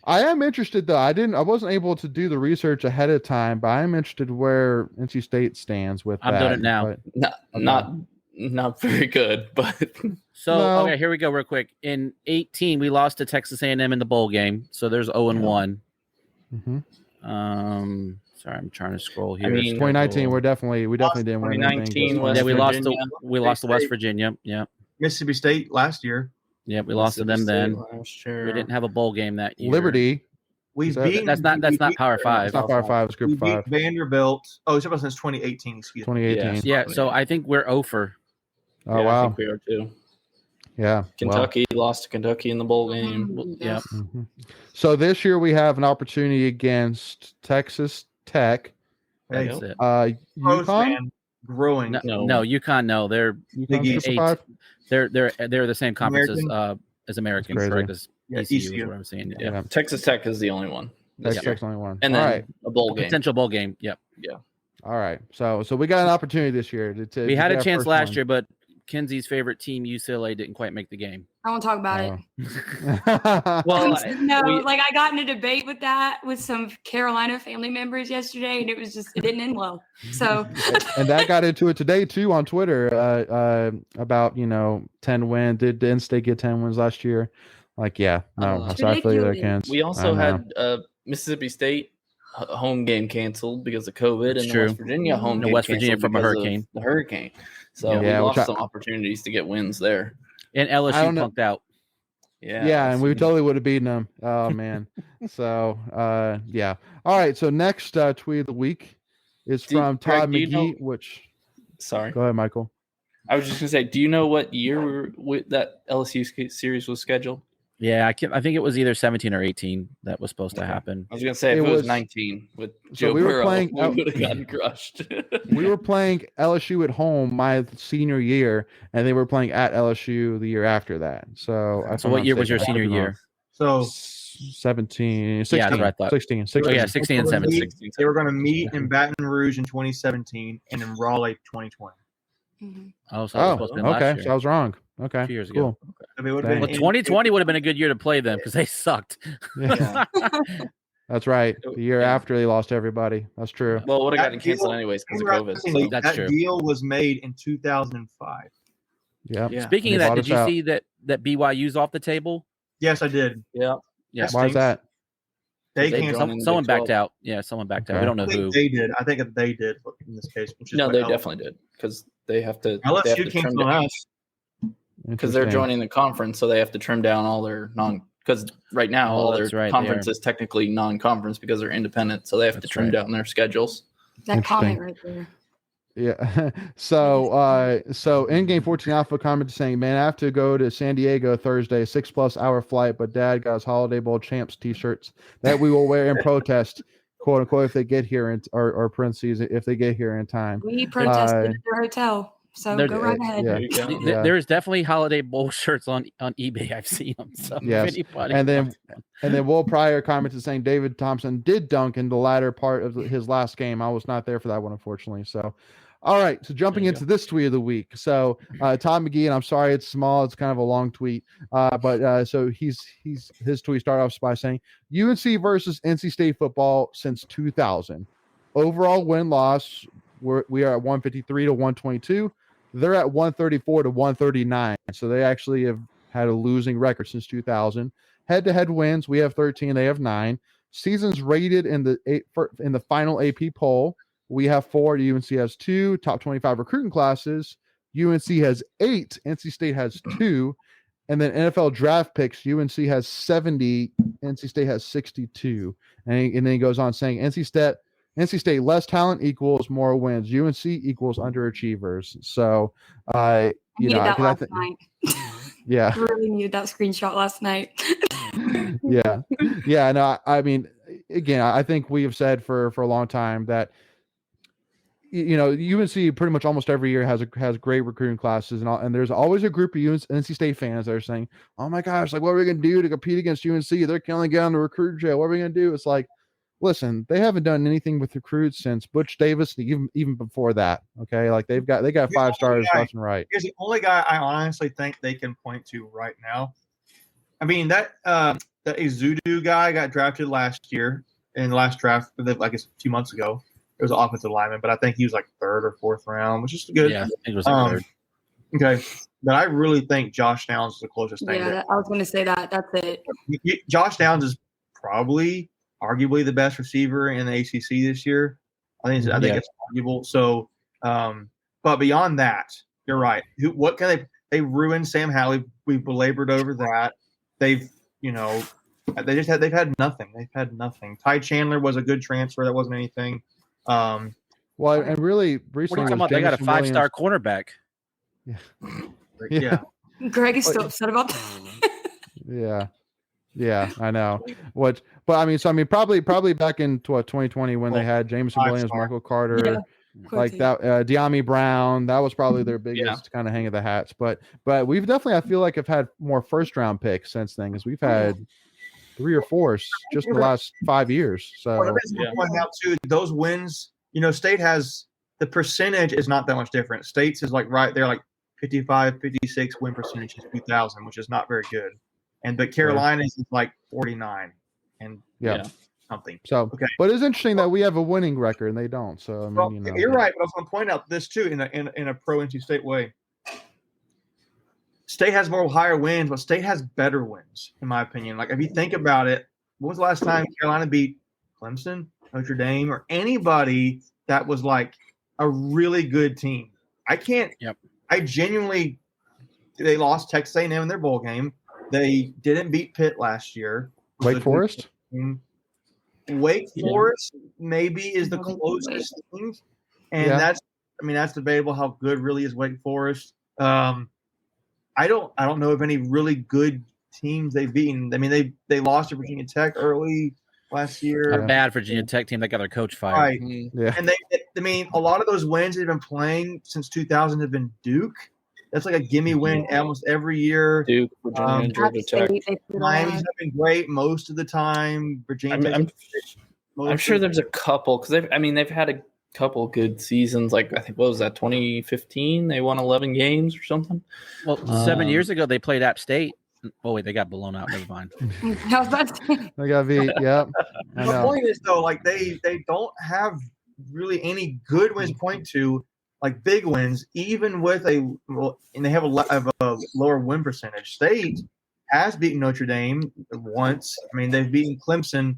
I am interested though. I wasn't able to do the research ahead of time, but I'm interested where NC State stands with that. I'm doing it now. Not very good, but okay, here we go real quick. In 2018, we lost to Texas A&M in the bowl game, so there's 0-1. Mm-hmm. Sorry, I'm trying to scroll here. I mean, 2019, we definitely didn't win anything. We lost to West Virginia. Yeah. Mississippi State last year. Yeah, we lost to them then. Last year. We didn't have a bowl game that year. Liberty. That's not Power 5. It's not Power 5. It's Group 5. Vanderbilt. Oh, it's about since 2018. Excuse me. 2018. Yeah. So I think we're 0-for. Oh wow. I think we are too. Yeah. Kentucky lost to Kentucky in the bowl game. Yeah. Mm-hmm. So this year we have an opportunity against Texas Tech. Hey, UConn growing. No, UConn. No, they're they're the same conference as American. Correct? As ECU is what I'm saying. Yeah. Texas Tech is the only one. Texas Tech's the only one. And then a bowl game. Potential bowl game. Yep. Yeah. All right. So we got an opportunity this year. We had a chance last year, but Kenzie's favorite team, UCLA, didn't quite make the game. I won't talk about it. Well, I got in a debate with some Carolina family members yesterday, and it didn't end well. So, and that got into it today too on Twitter about 10 wins. Did N-State get 10 wins last year? Like, yeah, no. So I feel you there, Kens. We also had Mississippi State home game canceled because of COVID, and the West Virginia home game West Virginia from a hurricane. The hurricane. So we lost some opportunities to get wins there. And LSU punked out. Yeah, and we totally would have beaten them. Oh man. So yeah. All right. So next tweet of the week is from Todd McGee. Sorry. Go ahead, Michael. I was just gonna say, do you know what year that LSU series was scheduled? Yeah, I think it was either 17 or 18 that was supposed to happen. I was gonna say if it was 19 with Joe Burrow, we would have gotten crushed. We were playing LSU at home my senior year, and they were playing at LSU the year after that. So what year was your senior year? So 17, 16. Yeah, that's what I thought. 16. Oh, yeah, 16 and 17. They were going to meet in Baton Rouge in 2017 and in Raleigh 2020. Mm-hmm. Oh, so I was supposed to be last year. So I was wrong. Okay, 2 years cool. ago. Well, 2020 would have been a good year to play them because they sucked. Yeah. That's right. The year after they lost everybody. That's true. Well, it would have gotten canceled anyways because of COVID. So. That's true. That deal was made in 2005. Yeah. Speaking of that, did you see that BYU's off the table? Yes, I did. Yeah. Why is that? Someone backed out. Yeah, someone backed out. We don't know who. They did. I think they did in this case. No, they definitely did because they have to. LSU canceled on us. Because they're joining the conference, so they have to trim down all their because right now all their conference is technically non-conference because they're independent, so they have to trim down their schedules. That comment right there. Yeah. So in game 14 Alpha comment saying, man, I have to go to San Diego Thursday, 6+ hour flight, but Dad got his Holiday Bowl champs t-shirts that we will wear in protest, quote unquote, if they get here or parentheses if they get here in time. We protested at their hotel. So go right ahead. Yeah. There's definitely Holiday Bowl shirts on eBay. I've seen them. So yes. And then Will Pryor commented saying David Thompson did dunk in the latter part of his last game. I was not there for that one, unfortunately. So, all right. So jumping into this tweet of the week. So Todd McGee, and I'm sorry it's small. It's kind of a long tweet. But so his tweet started off by saying UNC versus NC State football since 2000. Overall win-loss, we are at 153 to 122. They're at 134 to 139. So they actually have had a losing record since 2000. Head-to-head wins, we have 13. They have 9. Seasons rated in the final AP poll, we have 4. UNC has 2. Top 25 recruiting classes, UNC has 8. NC State has 2. And then NFL draft picks, UNC has 70, NC State has 62. And then he goes on saying NC State less talent equals more wins. UNC equals underachievers. So, needed that last night. Yeah. Really needed that screenshot last night. Yeah. No, I mean, again, I think we have said for a long time that, UNC pretty much almost every year has great recruiting classes and there's always a group of NC State fans that are saying, "Oh my gosh, like what are we going to do to compete against UNC? They're killing it on the recruit jail. What are we going to do?" It's like, listen, they haven't done anything with recruits since Butch Davis, even before that. Okay, like they got 5 stars left and right. Here's the only guy I honestly think they can point to right now. I mean that Izudu guy got drafted last year in the last draft, like a few months ago. It was an offensive lineman, but I think he was like 3rd or 4th round, which is good. Yeah, I think it was like 3rd. Okay, but I really think Josh Downs is the closest thing. Yeah, I was going to say that. That's it. Josh Downs is probably arguably the best receiver in the ACC this year. I think it's arguable. So, but beyond that, you're right. What can they ruined Sam Howell? We've belabored over that. They've had nothing. They've had nothing. Ty Chandler was a good transfer. That wasn't anything. And really recently, what are you talking about? They got a 5-star cornerback. Yeah. Greg is still upset about that. Yeah, I know. But I mean, probably back in 2020 when they had Jameson Williams, Michael Carter, like that, De'Ami Brown. That was probably their biggest kind of hang of the hats. But we've definitely, I feel like, have had more 1st-round picks since then, because we've had 3 or 4 just in the last 5 years. So point out too, those wins, State has the percentage is not that much different. State's is like right there, like 55, 56 win percentage in 2000, which is not very good. But Carolina's is like 49 and something. So, okay. But it's interesting that we have a winning record and they don't. So, I mean, you're right. But I was going to point out this too in a pro NC State way. State has more higher wins, but State has better wins, in my opinion. Like if you think about it, when was the last time Carolina beat Clemson, Notre Dame, or anybody that was like a really good team? I genuinely, they lost Texas A&M in their bowl game. They didn't beat Pitt last year. Wake Forest? Wake Forest maybe is the closest thing. And that's debatable how good really is Wake Forest. I don't know of any really good teams they've beaten. I mean, they lost to Virginia Tech early last year. A bad Virginia Tech team that got their coach fired. Right. Yeah. And a lot of those wins they've been playing since 2000 have been Duke. That's like a gimme win almost every year. Duke, Virginia, Georgia Tech. Miami's have been great most of the time. Virginia. I'm sure there's a couple because they've had a couple good seasons. Like I think what was that 2015? They won 11 games or something. Well, 7 years ago they played App State. Oh wait, they got blown out. Never mind. They got beat. Yep. The point is though, like they don't have really any good wins to point to. Like big wins, even with and they have a lower win percentage. State has beaten Notre Dame once. I mean, they've beaten Clemson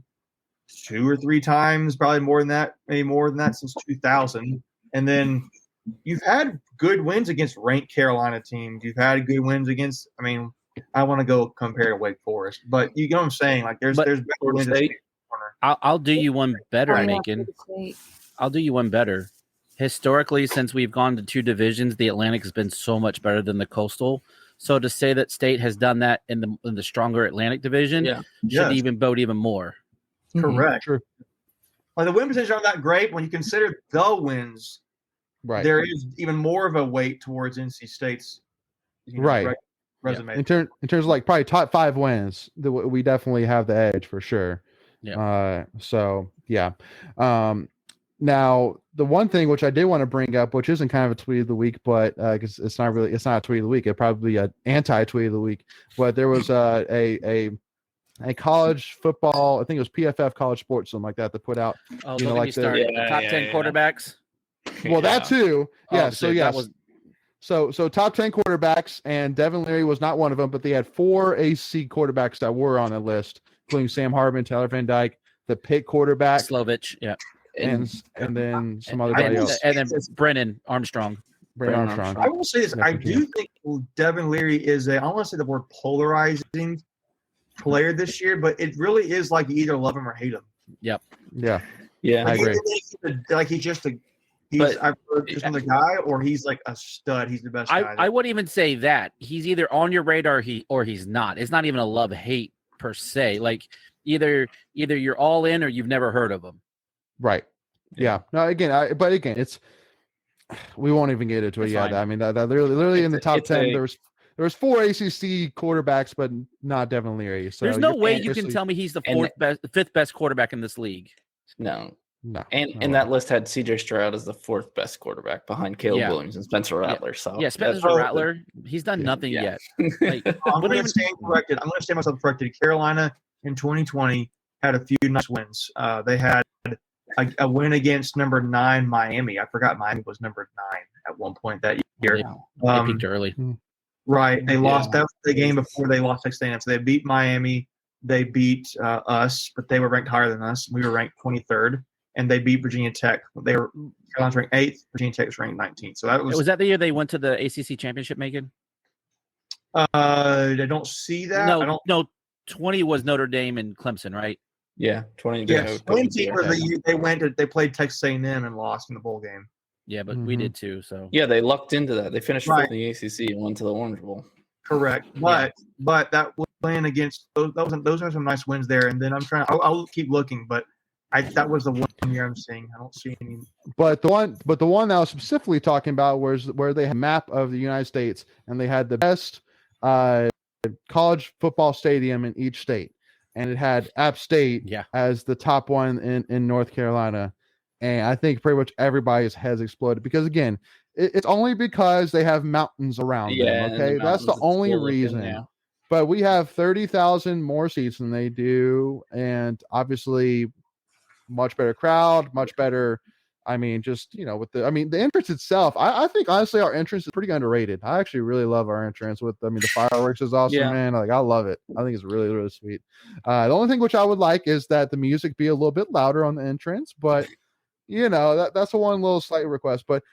2 or 3 times, probably more than that, maybe more than that since 2000. And then you've had good wins against ranked Carolina teams. You've had good wins against. I mean, I want to go compare to Wake Forest, but you know what I'm saying? Like there's better wins. I'll do you one better, Macon. I'll do you one better. Historically, since we've gone to 2 divisions, the Atlantic has been so much better than the Coastal. So to say that State has done that in the stronger Atlantic division should even bode even more. Correct. True. Like the win percentage aren't that great when you consider the wins. Right. There is even more of a weight towards NC State's resume. In terms of like probably top 5 wins, we definitely have the edge for sure. Yeah. Now, the one thing which I did want to bring up, which isn't kind of a tweet of the week, but because it's not a tweet of the week, it'd probably be an anti-tweet of the week. But there was a college football, I think it was PFF College Sports, something like that, put out. Oh, don't get me started. The top 10 quarterbacks. Well, that too. Yeah. So So top 10 quarterbacks, and Devin Leary was not one of them, but they had 4 ACC quarterbacks that were on the list, including Sam Hartman, Tyler Van Dyke, the Pitt quarterback, Slovich, and then some other guy else. And then Brennan Armstrong. Brandon Armstrong. I will say this. I do think Devin Leary is I don't want to say the word polarizing player this year, but it really is like you either love him or hate him. Yep. Yeah. Like, I agree. He's another guy, or he's like a stud. He's the best guy. I wouldn't even say that. He's either on your radar or he's not. It's not even a love-hate per se. Like either you're all in or you've never heard of him. Right. Yeah. No, again, it's we won't even get into it yet. I mean, that literally in the top 10, there was 4 ACC quarterbacks, but not Devin Leary. So there's no way you can tell me he's the fifth best quarterback in this league. No. And that list had CJ Stroud as the 4th best quarterback behind Caleb Williams and Spencer Rattler. So Spencer Rattler, he's done nothing yet. Like, I'm going to stand corrected. I'm going to stand myself corrected. Carolina in 2020 had a few nice wins. They had a win against number 9 Miami. I forgot Miami was number 9 at one point that year. They peaked early. Right. They lost. That was the game before they lost Texas A&M. So they beat Miami. They beat us, but they were ranked higher than us. We were ranked 23rd. And they beat Virginia Tech. Carolina's ranked 8th. Virginia Tech was ranked 19th. So was that the year they went to the ACC championship, Megan? I don't see that. No. 20 was Notre Dame and Clemson, right? Yeah, 20. Yeah, 20 was the year they played Texas A&M and lost in the bowl game. Yeah, but we did too. So yeah, they lucked into that. They finished in the ACC and went to the Orange Bowl. Correct, but that win against those are some nice wins there. And then I'll keep looking, but. That was the one year I'm seeing. I don't see any. But the one that I was specifically talking about was where they had a map of the United States and they had the best college football stadium in each state, and it had App State as the top one in North Carolina. And I think pretty much everybody's heads exploded because again, it's only because they have mountains around them. Okay, that's the only reason. But we have 30,000 more seats than they do, and obviously. Much better crowd, much better. I mean, just the entrance itself. I think honestly our entrance is pretty underrated. I actually really love our entrance. The fireworks is awesome, man. Like I love it. I think it's really, really sweet. The only thing which I would like is that the music be a little bit louder on the entrance, but that's the one little slight request. But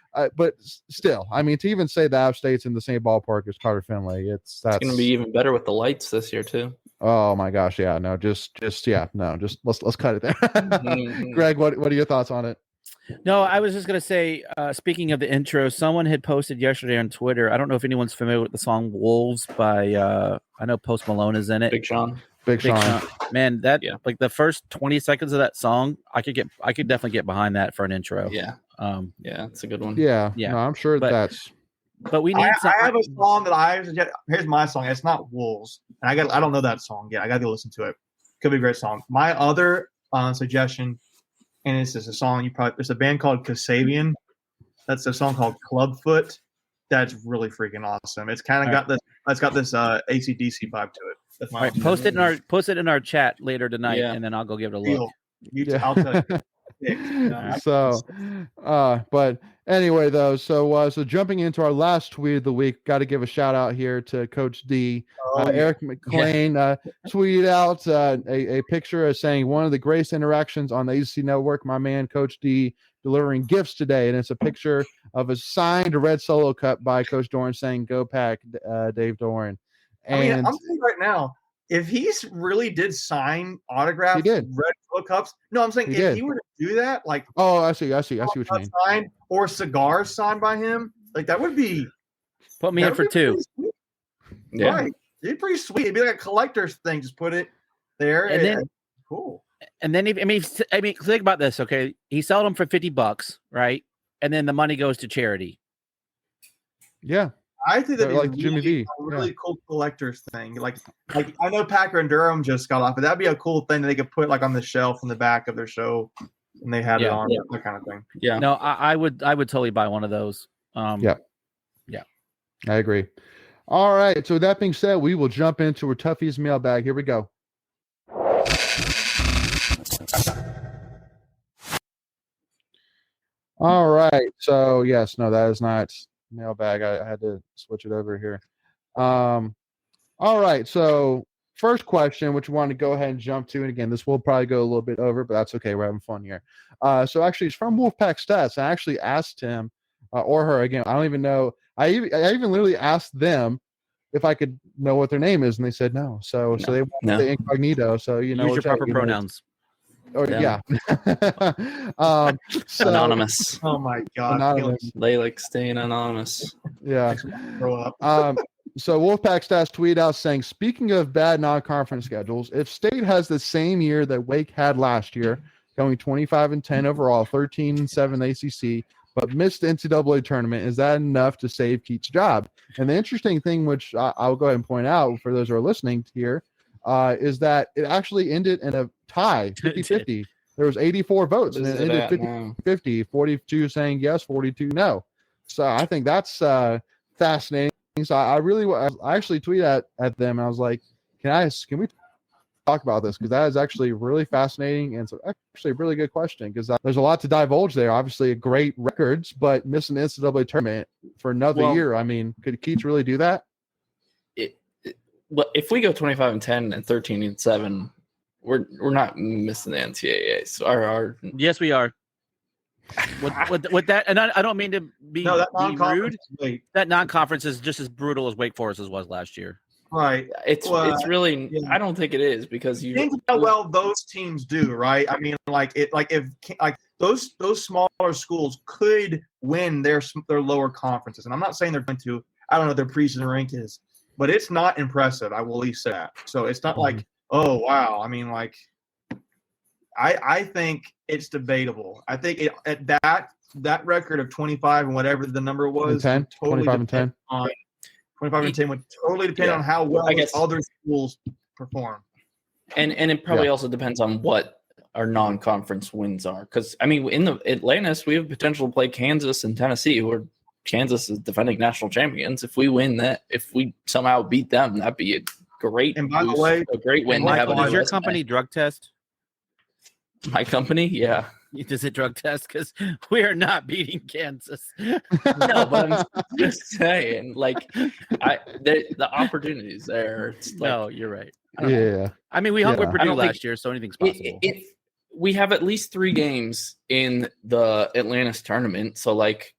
still, I mean, to even say the App State's in the same ballpark as Carter Finley, it's going to be even better with the lights this year too. Oh my gosh, yeah, no, just let's cut it there. Greg, what are your thoughts on it? No, I was just gonna say, speaking of the intro, someone had posted yesterday on Twitter. I don't know if anyone's familiar with the song "Wolves" by I know Post Malone is in it. Big Sean. Man, that like the first 20 seconds of that song, I could definitely get behind that for an intro. Yeah, it's a good one. Yeah. No, I'm sure that's. But we need. I have a song that I suggest. Here's my song. It's not Wolves, and I don't know that song yet. I got to go listen to it. Could be a great song. My other suggestion, and it's just a song there's a band called Kasabian. That's a song called Clubfoot. That's really freaking awesome. It's kind of got this. It's got this AC/DC vibe to it. That's my post it in our chat later tonight, and then I'll go give it a look. I'll tell you. But anyway, though, so jumping into our last tweet of the week, got to give a shout out here to Coach D. Eric McLean tweeted out a picture of saying one of the greatest interactions on the ACC network. My man, Coach D, delivering gifts today, and it's a picture of a signed red solo cup by Coach Doran saying "Go Pack, Dave Doran." And I'm saying right now. If he really did sign autographed red solo cups, no, I'm saying if he were to do that, like I see what you mean. Signed or cigars signed by him, like that would be. Put me in for 2. Yeah, right. It'd be pretty sweet. It'd be like a collector's thing. Just put it there, and then cool. And then I mean, think about this. Okay, he sold them for $50, right? And then the money goes to charity. Yeah. I think that like Jimmy V. A really cool collector's thing. Like I know Packer and Durham just got off, but that'd be a cool thing that they could put like on the shelf in the back of their show, and they had it on that kind of thing. Yeah. No, I would totally buy one of those. Yeah. I agree. All right. So that being said, we will jump into our Tuffy's mailbag. Here we go. All right. So yes, no, that is not mailbag. I had to switch it over here. All right. So first question, which we want to go ahead and jump to, and again, this will probably go a little bit over, but that's okay. We're having fun here. So actually, it's from Wolfpack Stats. I actually asked him or her. Again, I don't even know. I even literally asked them if I could know what their name is, and they said no. So they want the incognito. So use your proper pronouns. Yeah. So, anonymous. Oh my God. Anonymous. They like staying anonymous. Yeah. Grow up. So Wolfpack Stats tweeted out saying, speaking of bad non-conference schedules, if State has the same year that Wake had last year, going 25-10 overall, 13-7 ACC, but missed the NCAA tournament, is that enough to save Keats' job? And the interesting thing, which I'll go ahead and point out for those who are listening here, is that it actually ended in a tie, 50-50. There was 84 votes, and it ended 50-50, 42 saying yes, 42 no. So I think that's fascinating. So I actually tweeted at them, and I was like, can we talk about this? Because that is actually really fascinating, and it's actually a really good question, because there's a lot to divulge there. Obviously, great records, but missing the NCAA tournament for another year. I mean, could Keats really do that? Well, if we go 25-10 and 13-7, we're not missing the NCAA. So yes, we are. With that, and I don't mean to be rude. That non-conference is just as brutal as Wake Forest was last year. Right. It's really. Yeah. I don't think it is, because you think how well those teams do. Right. I mean, if those smaller schools could win their lower conferences, and I'm not saying they're going to. I don't know what their preseason rank is, but it's not impressive. I will at least say that. So it's not like, oh wow. I mean, like, I think it's debatable. I think at that record of 25 and whatever the number was, 10, totally 25-10 on 25-10 would totally depend on how well other schools perform. And it probably also depends on what our non-conference wins are. Because I mean, in the Atlantis, we have potential to play Kansas and Tennessee, who are Kansas is defending national champions. If we win that, if we somehow beat them, that'd be a great. And by the way, a great win. Does your company drug test? My company, yeah. Does it drug test? Because we are not beating Kansas. No, but I'm just saying, like, the opportunities there. It's like, no, you're right. I mean, we hung with Purdue last year, so anything's possible. We have at least 3 games in the Atlantis tournament, so like,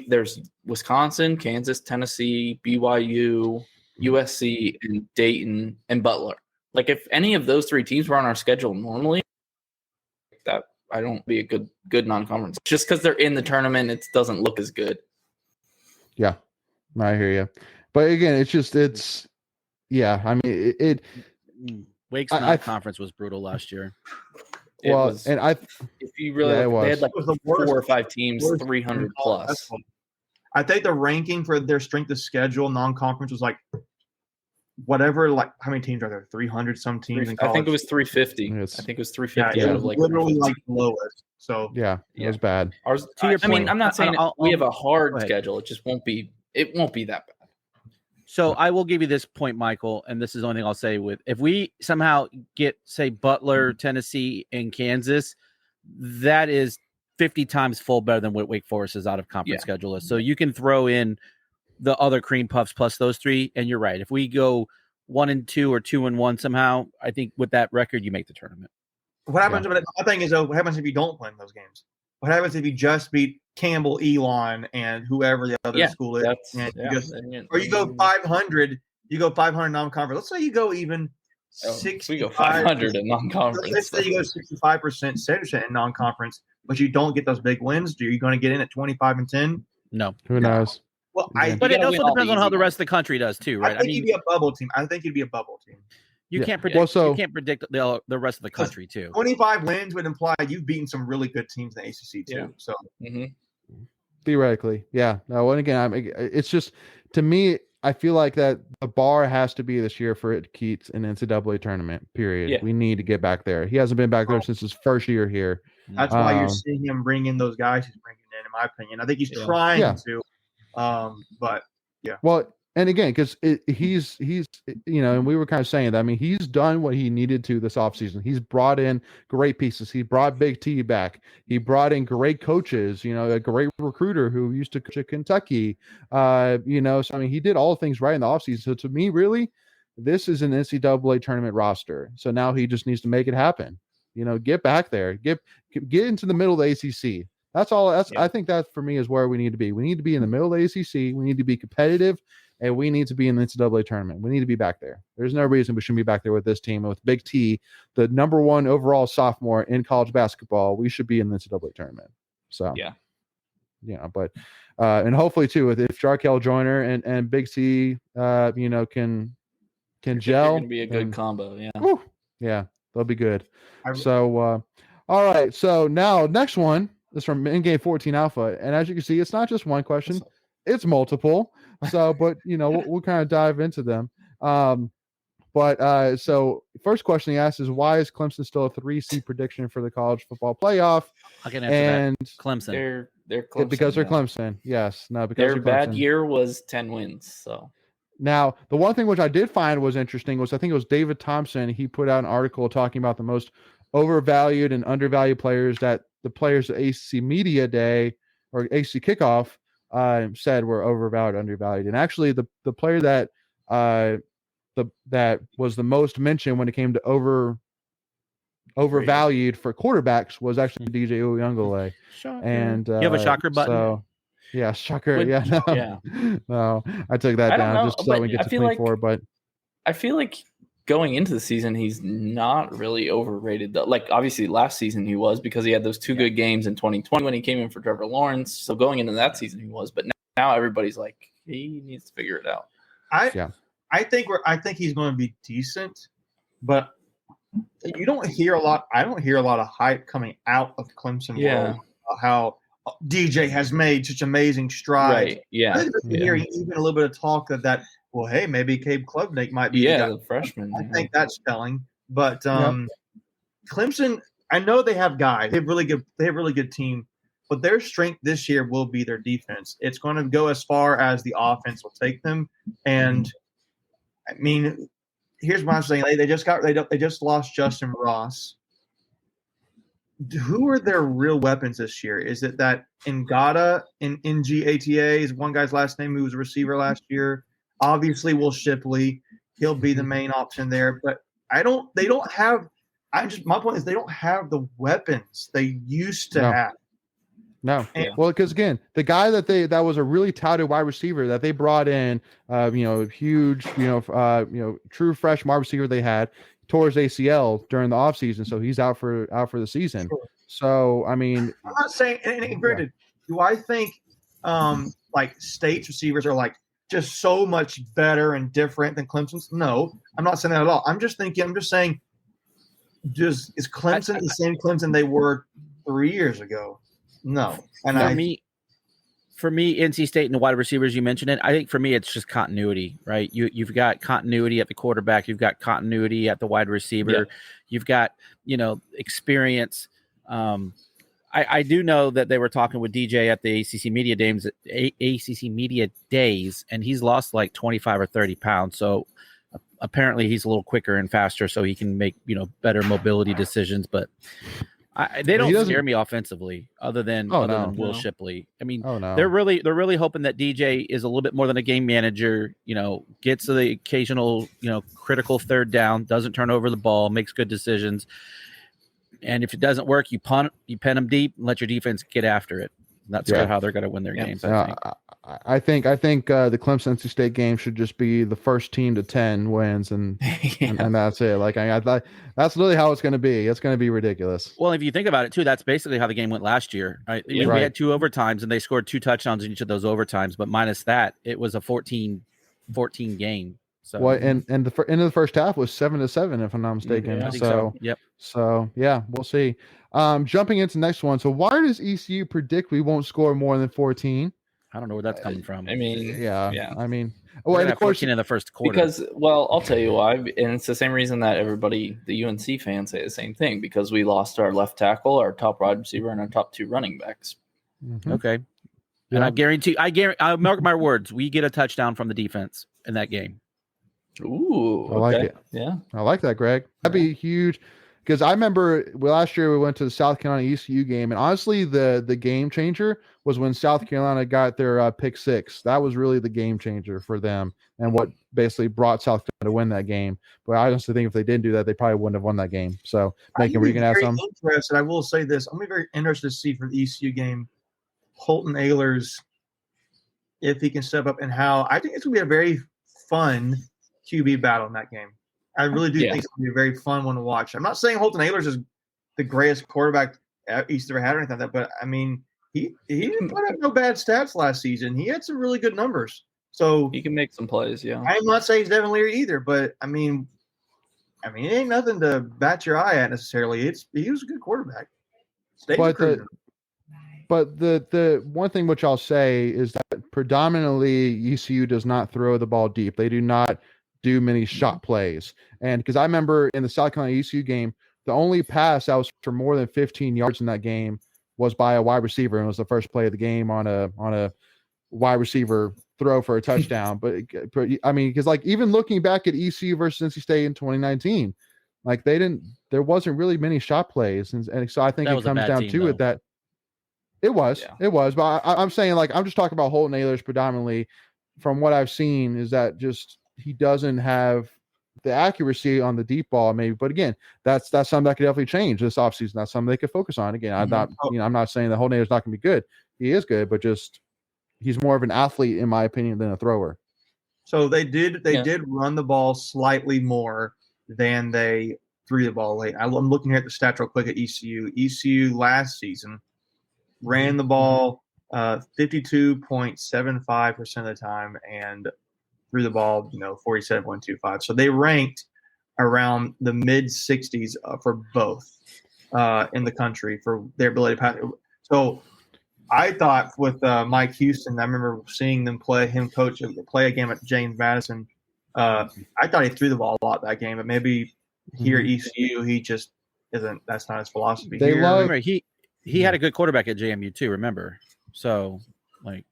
there's Wisconsin, Kansas, Tennessee, BYU, USC, and Dayton, and Butler. Like, if any of those 3 teams were on our schedule normally, that I don't be a good non-conference. Just because they're in the tournament, it doesn't look as good. Yeah, I hear you. But again, I mean, Wake's non-conference was brutal last year. If you really, they had like 4 or 5 teams, 300 plus. I think the ranking for their strength of schedule non-conference was like whatever. Like, how many teams are there? 300 some teams. I think it was 350. I think it was 350 out of like literally like lowest. So it was bad. Ours. I mean, I'm not saying we have a hard schedule. It just won't be. It won't be that bad. So I will give you this point, Michael, and this is the only thing I'll say if we somehow get, say, Butler, Tennessee, and Kansas, that is 50 times full better than what Wake Forest is out of conference schedule is. So you can throw in the other cream puffs plus those 3, and you're right. If we go 1-2 or 2-1 somehow, I think with that record, you make the tournament. What happens? Yeah. My thing is, what happens if you don't win those games? What happens if you just beat Campbell, Elon, and whoever the other school is? Or you go 500. You go 500 non-conference. Let's say you go even 6. We go 500 in non-conference. Let's say you go 65%, 70% in non-conference, but you don't get those big wins. Are you going to get in at 25-10? No. Who knows? Well, but it also depends on how the rest of the country does too, right? I think you'd be a bubble team. You can't predict. You can't predict the rest of the country too. 25 wins would imply you've beaten some really good teams in the ACC too. Yeah. So theoretically, yeah. No, and again, it's just, to me, I feel like that the bar has to be this year for it to keep an NCAA tournament. Period. Yeah. We need to get back there. He hasn't been back there since his first year here. That's why you're seeing him bring in those guys he's bringing in my opinion. I think he's trying to. But yeah. Well, and again, because he's and we were kind of saying that. I mean, he's done what he needed to this offseason. He's brought in great pieces. He brought Big T back. He brought in great coaches. A great recruiter who used to coach at Kentucky. So I mean, he did all things right in the offseason. So to me, really, this is an NCAA tournament roster. So now he just needs to make it happen. Get back there. Get into the middle of the ACC. That's all. I think that for me is where we need to be. We need to be in the middle of the ACC. We need to be competitive, and we need to be in the NCAA tournament. We need to be back there. There's no reason we shouldn't be back there with this team and with Big T, the number 1 overall sophomore in college basketball. We should be in the NCAA tournament. So but and hopefully too, if Jarkel Joyner and Big T, can gel, going to be a good combo. Yeah. Whew, yeah, they'll be good. So, all right. So now next one is from in-game 14 Alpha, and as you can see, it's not just one question; it's multiple. So, but we'll kind of dive into them. So first question he asked is, why is Clemson still a 3 prediction for the college football playoff? I can answer that. Clemson. They're Clemson. Because they're Clemson. Yes. No, because their bad year was 10 wins. So now the one thing which I did find was interesting was I think it was David Thompson. He put out an article talking about the most overvalued and undervalued players that the players at ACC Media Day or ACC Kickoff said were overvalued, undervalued. And actually the player that that was the most mentioned when it came to overvalued for quarterbacks was actually DJ Uyunglele. And you have a shocker button. So yeah, shocker. No, I took that down just so we get to 24. But I feel like going into the season, he's not really overrated though. Like obviously last season he was, because he had those 2 good games in 2020 when he came in for Trevor Lawrence. So going into that season he was, but now everybody's like, he needs to figure it out. I think he's going to be decent, but you don't hear a lot. I don't hear a lot of hype coming out of Clemson world about how DJ has made such amazing strides. Right. Yeah. Hearing even a little bit of talk that well, hey, maybe Cabe Klubnik might be the freshman. I think that's telling. But Clemson, I know they have guys. They have really good team, but their strength this year will be their defense. It's going to go as far as the offense will take them. And I mean, here's what I'm saying. They just lost Justin Ross. Who are their real weapons this year? Is it that Ngata in NGATA is one guy's last name who was a receiver last year? Obviously, Will Shipley, he'll be the main option there. But my point is they don't have the weapons they used to have. No. Well, because again, the guy that was a really touted wide receiver that they brought in, huge, true fresh wide receiver they had, tore his ACL during the offseason, so he's out for the season. Sure. So I mean, I'm not saying. And granted, do I think like State's receivers are like just so much better and different than Clemson's? No, I'm not saying that at all. I'm just saying, is Clemson the same Clemson they were 3 years ago? No. And for me, NC State and the wide receivers, you mentioned it. I think for me, it's just continuity, right? You've got continuity at the quarterback. You've got continuity at the wide receiver. Yeah. You've got, experience. I do know that they were talking with DJ at the ACC Media Days, and he's lost like 25 or 30 pounds. So apparently he's a little quicker and faster, so he can make, better mobility decisions. But they don't scare me offensively, other than Will Shipley. I mean, they're really hoping that DJ is a little bit more than a game manager. Gets the occasional critical third down, doesn't turn over the ball, makes good decisions. And if it doesn't work, you pen them deep, and let your defense get after it. That's how they're going to win their games. I think the Clemson NC State game should just be the first team to 10 wins, and and that's it. Like I thought, that's really how it's going to be. It's going to be ridiculous. Well, if you think about it too, that's basically how the game went last year. Right? We had 2 overtimes, and they scored 2 touchdowns in each of those overtimes. But minus that, it was a 14 game. So and the end of the first half was 7-7, if I'm not mistaken. I think so. Yep. So yeah, we'll see. Jumping into the next one. So why does ECU predict we won't score more than 14? I don't know where that's coming from. I mean, I mean, and of course, 14 in the first quarter. Because, well, I'll tell you why, and it's the same reason that the UNC fans say the same thing, because we lost our left tackle, our top wide receiver, and our top 2 running backs. Mm-hmm. Okay, and I mark my words, we get a touchdown from the defense in that game. Ooh, I like it. Yeah, I like that, Greg. That'd be huge. because I remember last year we went to the South Carolina ECU game, and honestly, the game changer was when South Carolina got their pick 6. That was really the game changer for them, and what basically brought South Carolina to win that game. But I honestly think if they didn't do that, they probably wouldn't have won that game. So, Macon, were you going to add something? Interested. I will say this: I'm very interested to see for the ECU game, Holton Ahlers, if he can step up, and how I think it's going to be a very fun QB battle in that game. I really do think it's going to be a very fun one to watch. I'm not saying Holton Ahlers is the greatest quarterback East ever had or anything like that, but I mean, he didn't put up no bad stats last season. He had some really good numbers. So he can make some plays, yeah. I'm not saying he's Devin Leary either, but I mean, it ain't nothing to bat your eye at necessarily. He was a good quarterback. But the one thing which I'll say is that predominantly ECU does not throw the ball deep. They do not do many shot plays. And because I remember in the South Carolina ECU game, the only pass that was for more than 15 yards in that game was by a wide receiver, and it was the first play of the game on a wide receiver throw for a touchdown. but I mean, because like even looking back at ECU versus NC State in 2019, like there wasn't really many shot plays, and so I think it comes down to it that it was. But I'm saying, like, I'm just talking about Holton Ahlers predominantly. From what I've seen, is that just he doesn't have the accuracy on the deep ball, maybe. But again, that's something that could definitely change this offseason. That's something they could focus on. Again, I'm not saying that Holton Ahlers not going to be good. He is good, but just he's more of an athlete, in my opinion, than a thrower. So they did run the ball slightly more than they threw the ball late. I'm looking here at the stats real quick at ECU. ECU last season ran the ball 52.75% of the time and threw the ball, 47.25. So they ranked around the mid 60s for both in the country for their ability to pass. So I thought with Mike Houston, I remember seeing them play a game at James Madison. I thought he threw the ball a lot that game, but maybe here at ECU, he just isn't. That's not his philosophy. Remember, he had a good quarterback at JMU too. Remember, so like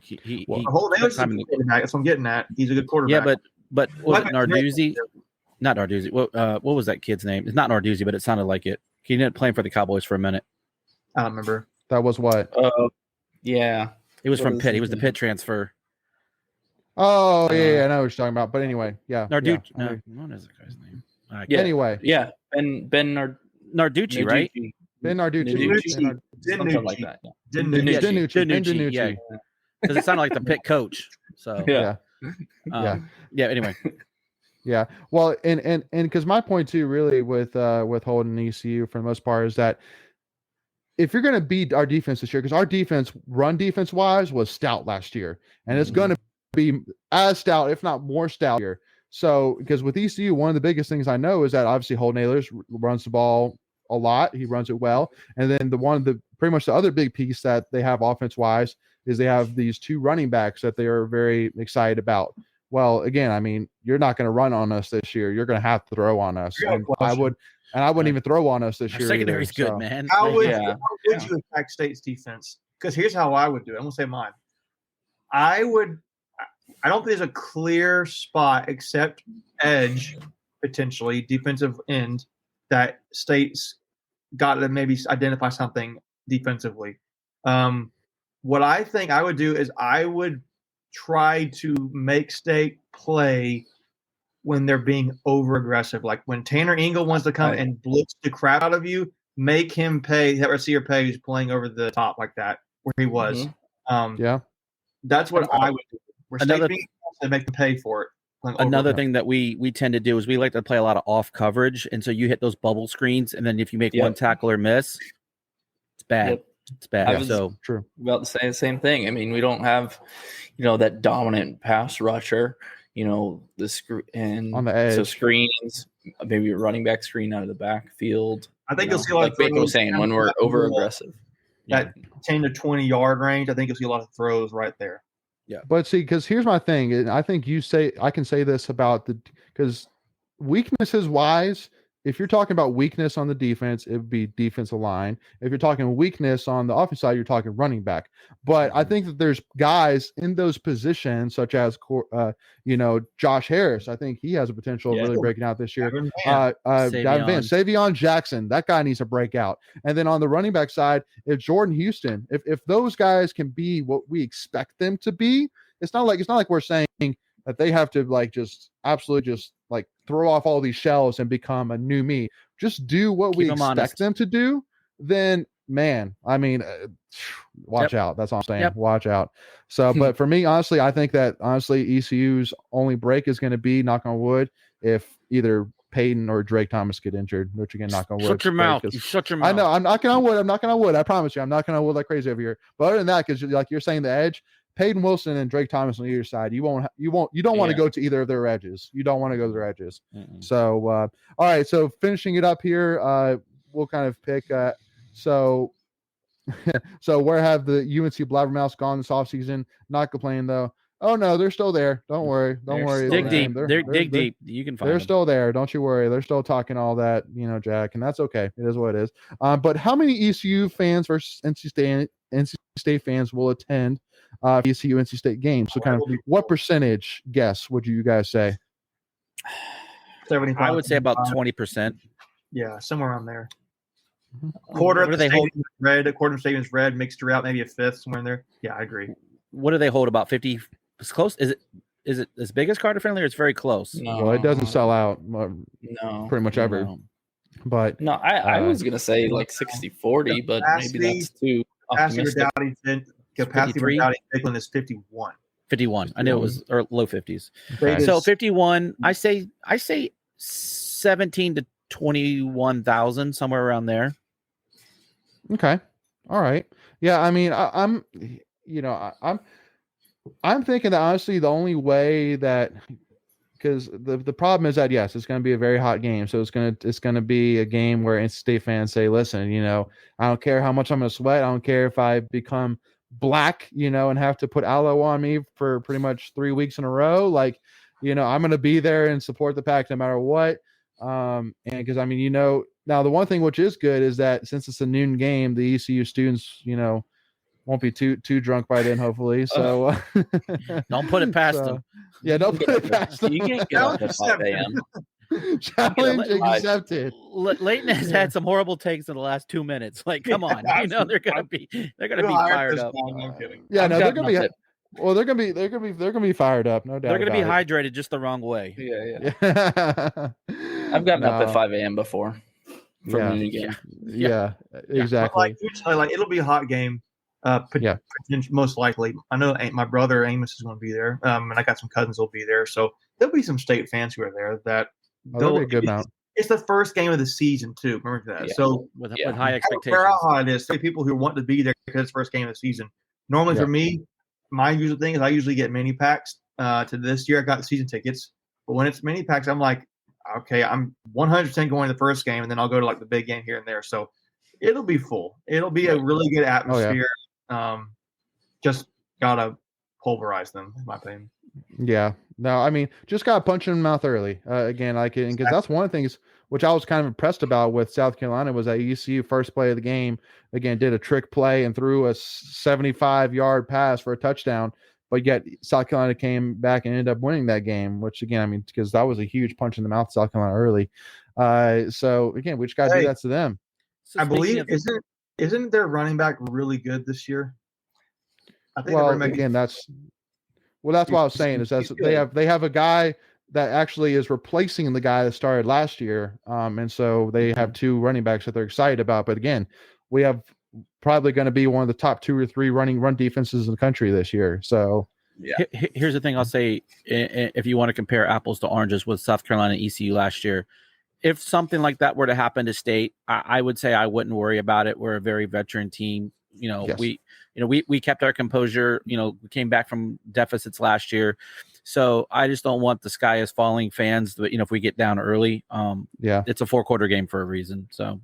he that's what I'm getting at. He's a good quarterback. Yeah, but was it Narduzzi? Not Narduzzi. What was that kid's name? It's not Narduzzi, but it sounded like it. He ended up playing for the Cowboys for a minute. I don't remember. That was what? Yeah. It was from Pitt. He was the Pitt transfer. Oh, yeah, I know what you're talking about. But anyway, yeah. Narducci. Yeah, what is the guy's name? Anyway. Yeah. Ben Narducci, right? Ben Narducci. Something like that. Dinucci. Yeah. Because it sounded like the Pitt coach. So yeah. Anyway. Yeah. Well, and because my point too, really, with Holden and ECU for the most part, is that if you're going to beat our defense this year, because our defense, run defense wise, was stout last year, and it's going to be as stout, if not more stout here. So, because with ECU, one of the biggest things I know is that obviously Holden Ahlers runs the ball a lot. He runs it well, and then pretty much the other big piece that they have offense wise is they have these 2 running backs that they are very excited about. Well, again, I mean, you're not going to run on us this year. You're going to have to throw on us. And I wouldn't even throw on us this year. Secondary's good, man. How would you attack State's defense? Because here's how I would do it. I'm going to say mine. I don't think there's a clear spot except edge, potentially, defensive end, that State's got to maybe identify something defensively. What I think I would do is I would try to make State play when they're being over aggressive. Like when Tanner Engel wants to come and blitz the crap out of you, make him pay that receiver pay who's playing over the top like that where he was. That's what I would do. Where State being to make them pay for it. Another thing that we tend to do is we like to play a lot of off coverage, and so you hit those bubble screens, and then if you make one tackle or miss, it's bad. Yep. It's bad. I was true. About to say the same thing. I mean, we don't have, that dominant pass rusher. The and on the edge. So screens, maybe a running back screen out of the backfield. I think you'll see a lot like Bacon was saying when we're over aggressive. That 10 to 20 yard range, I think you'll see a lot of throws right there. Yeah, but see, because here's my thing, and I think I can say this about because weaknesses wise, if you're talking about weakness on the defense, it would be defensive line. If you're talking weakness on the offensive side, you're talking running back. But I think that there's guys in those positions, such as Josh Harris. I think he has a potential of really breaking out this year. Savion Jackson, that guy needs to break out. And then on the running back side, if Jordan Houston, if those guys can be what we expect them to be, it's not like we're saying that they have to like just absolutely just like throw off all these shells and become a new me. Just do what we expect them to do. Then, man, I mean, watch out. That's all I'm saying. Watch out. So, but for me, honestly, I think that ECU's only break is going to be, knock on wood, if either Peyton or Drake Thomas get injured, which again, knock on wood. Shut your mouth. You shut your mouth. I know. I'm knocking on wood. I promise you. I'm knocking on wood like crazy over here. But other than that, because like you're saying, the edge, Peyton Wilson and Drake Thomas on either side. You don't want to go to either of their edges. You don't want to go to their edges. Mm-mm. So, all right. So finishing it up here, we'll kind of pick. So where have the UNC Blabbermouths gone this offseason? Not complaining though. Oh no, they're still there. Don't worry. Dig deep. Dig deep. You can find They're them. still there. Don't you worry. They're still talking all that, Jack, and that's okay. It is what it is. But how many ECU fans versus NC State fans will attend ECU NC State games? So kind of what percentage guess would you guys say? 75. I would say about 20%. Yeah, somewhere around there. What Quarter do of they the hold? stadium is red, a quarter of the stadium is red, mixed throughout, maybe a fifth somewhere in there. Yeah, I agree. What do they hold? About 50? It's close. Is it as big as Carter Friendly, or it's very close? No, Well, it doesn't sell out no, pretty much ever. No. But no. I was gonna say like 60-40, but maybe that's too optimistic. Capacity for Dowdy Bigland is 51. 51. I knew it was or low 50s. okay. So 51. I say 17 to 21,000, somewhere around there. Okay. All right. Yeah. I mean, I'm thinking that honestly, the only way that, because the problem is that yes, it's going to be a very hot game. So it's going to be a game where NC State fans say, listen, I don't care how much I'm going to sweat. I don't care if I become black, and have to put aloe on me for pretty much 3 weeks in a row. Like, I'm going to be there and support the Pack no matter what. And because I mean, now the one thing which is good is that since it's a noon game, the ECU students, won't be too drunk by then, hopefully. So Don't put it past them. Yeah, don't put it past them. You can't get up at 5 a.m. Challenge accepted. Leighton has had some horrible takes in the last 2 minutes. Like, come on, they're gonna be fired up. I'm kidding. Yeah, no, they're gonna be. Well, they're gonna be fired up, no doubt. They're gonna be hydrated just the wrong way. Yeah. Yeah. I've gotten up at 5 a.m. before. Yeah, exactly. Like it'll be a hot game. Most likely. I know my brother Amos is going to be there, and I got some cousins will be there. So there'll be some state fans who are there. That'll be a good amount. It's the first game of the season too. Remember that. Yeah. So with high expectations. I don't care how it is. There are people who want to be there because it's the first game of the season. Normally for me, my usual thing is I usually get mini packs. To this year, I got season tickets, but when it's mini packs, I'm like, okay, I'm 100% going to the first game, and then I'll go to like the big game here and there. So it'll be full. It'll be a really good atmosphere. Just gotta pulverize them, in my opinion. Yeah. No, I mean, just gotta punch in the mouth early. Again, because that's one of the things which I was kind of impressed about with South Carolina was that ECU first play of the game again did a trick play and threw a 75-yard pass for a touchdown. But yet South Carolina came back and ended up winning that game, which again, I mean, because that was a huge punch in the mouth, South Carolina early. So again, we just got to do that to them. So I believe isn't their running back really good this year? I think that's what I was saying is that they have a guy that actually is replacing the guy that started last year, and so they have two running backs that they're excited about. But again, we have probably going to be one of the top 2 or 3 run defenses in the country this year. So here's the thing I'll say: if you want to compare apples to oranges with South Carolina and ECU last year, if something like that were to happen to State, I would say I wouldn't worry about it. We're a very veteran team. We kept our composure. We came back from deficits last year. So I just don't want the sky is falling fans. But if we get down early, it's a 4-quarter game for a reason. So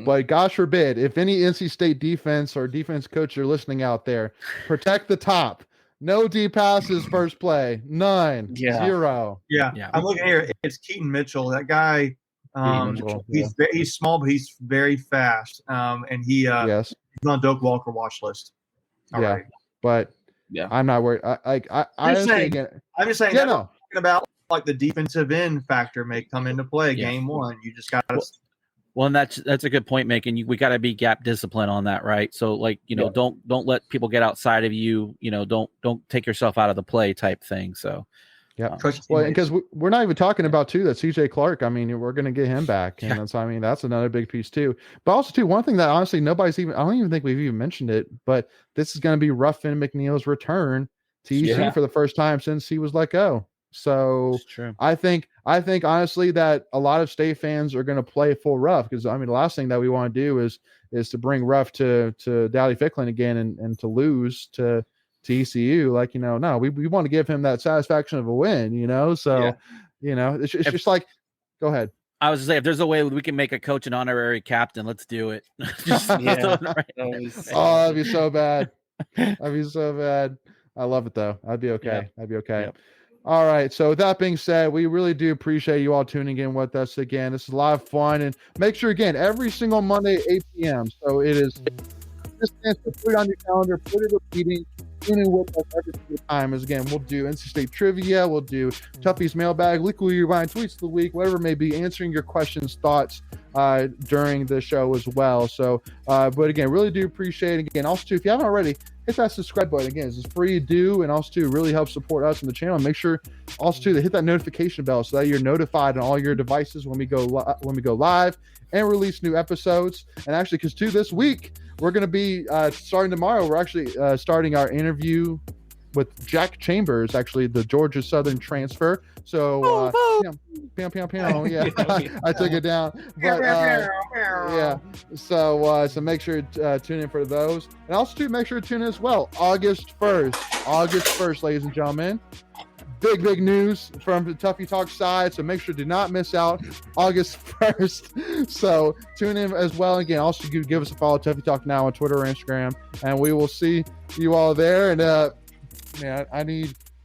But gosh forbid, if any NC State defense or defense coach are listening out there, protect the top. No deep passes first play. None. 0. Yeah. I'm looking here. It's Keaton Mitchell. That guy He's small, but he's very fast. And he's on Doak Walker watch list. Already. But I'm not worried. I'm just saying. Yeah, talking about like the defensive end factor may come into play game one. You just got to. Well, and that's a good point, making. We got to be gap discipline on that, right? So, like, don't let people get outside of you. Don't take yourself out of the play type thing. So, well, because we're not even talking about too that CJ Clark. I mean, we're going to get him back, and that's another big piece too. But also too, one thing that honestly I don't even think we've even mentioned it, but this is going to be Ruffin McNeil's return to ECU for the first time since he was let go. So I think honestly that a lot of State fans are going to play full Ruff, because I mean the last thing that we want to do is to bring Ruff to Dowdy Ficklin again and to lose to ECU. Like, no, we want to give him that satisfaction of a win, so it's just like, go ahead. I was to say, if there's a way we can make a coach an honorary captain, let's do it. That'd be so bad. That'd be so bad. I love it though. I'd be okay. Yep. All right. So with that being said, we really do appreciate you all tuning in with us again. This is a lot of fun, and make sure again every single Monday 8 p.m. So it is just chance to put it on your calendar, put it repeating. Tune in with us every single time. As again, we'll do NC State trivia, we'll do Tuffy's mailbag, Liquid Ryan tweets of the week, whatever it may be, answering your questions, thoughts during the show as well. So, but again, really do appreciate it. Again, also too, if you haven't already, hit that subscribe button. Again, it's free to do, and also too, really helps support us and the channel. Make sure also too to hit that notification bell so that you're notified on all your devices when we go live and release new episodes. And actually, because too, this week we're going to be starting tomorrow. We're actually starting our interview with Jack Chambers, actually the Georgia Southern transfer. So, I took it down. But, so make sure to tune in for those. And also make sure to tune in as well. August 1st, ladies and gentlemen. Big news from the Tuffy Talk side, so make sure to not miss out August 1st. So tune in as well. Again, also give us a follow, Tuffy Talk Now on Twitter or Instagram, and we will see you all there. And man, I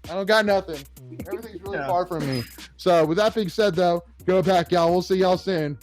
don't got nothing. Everything's really far from me. So with that being said, though, go back, y'all. We'll see y'all soon.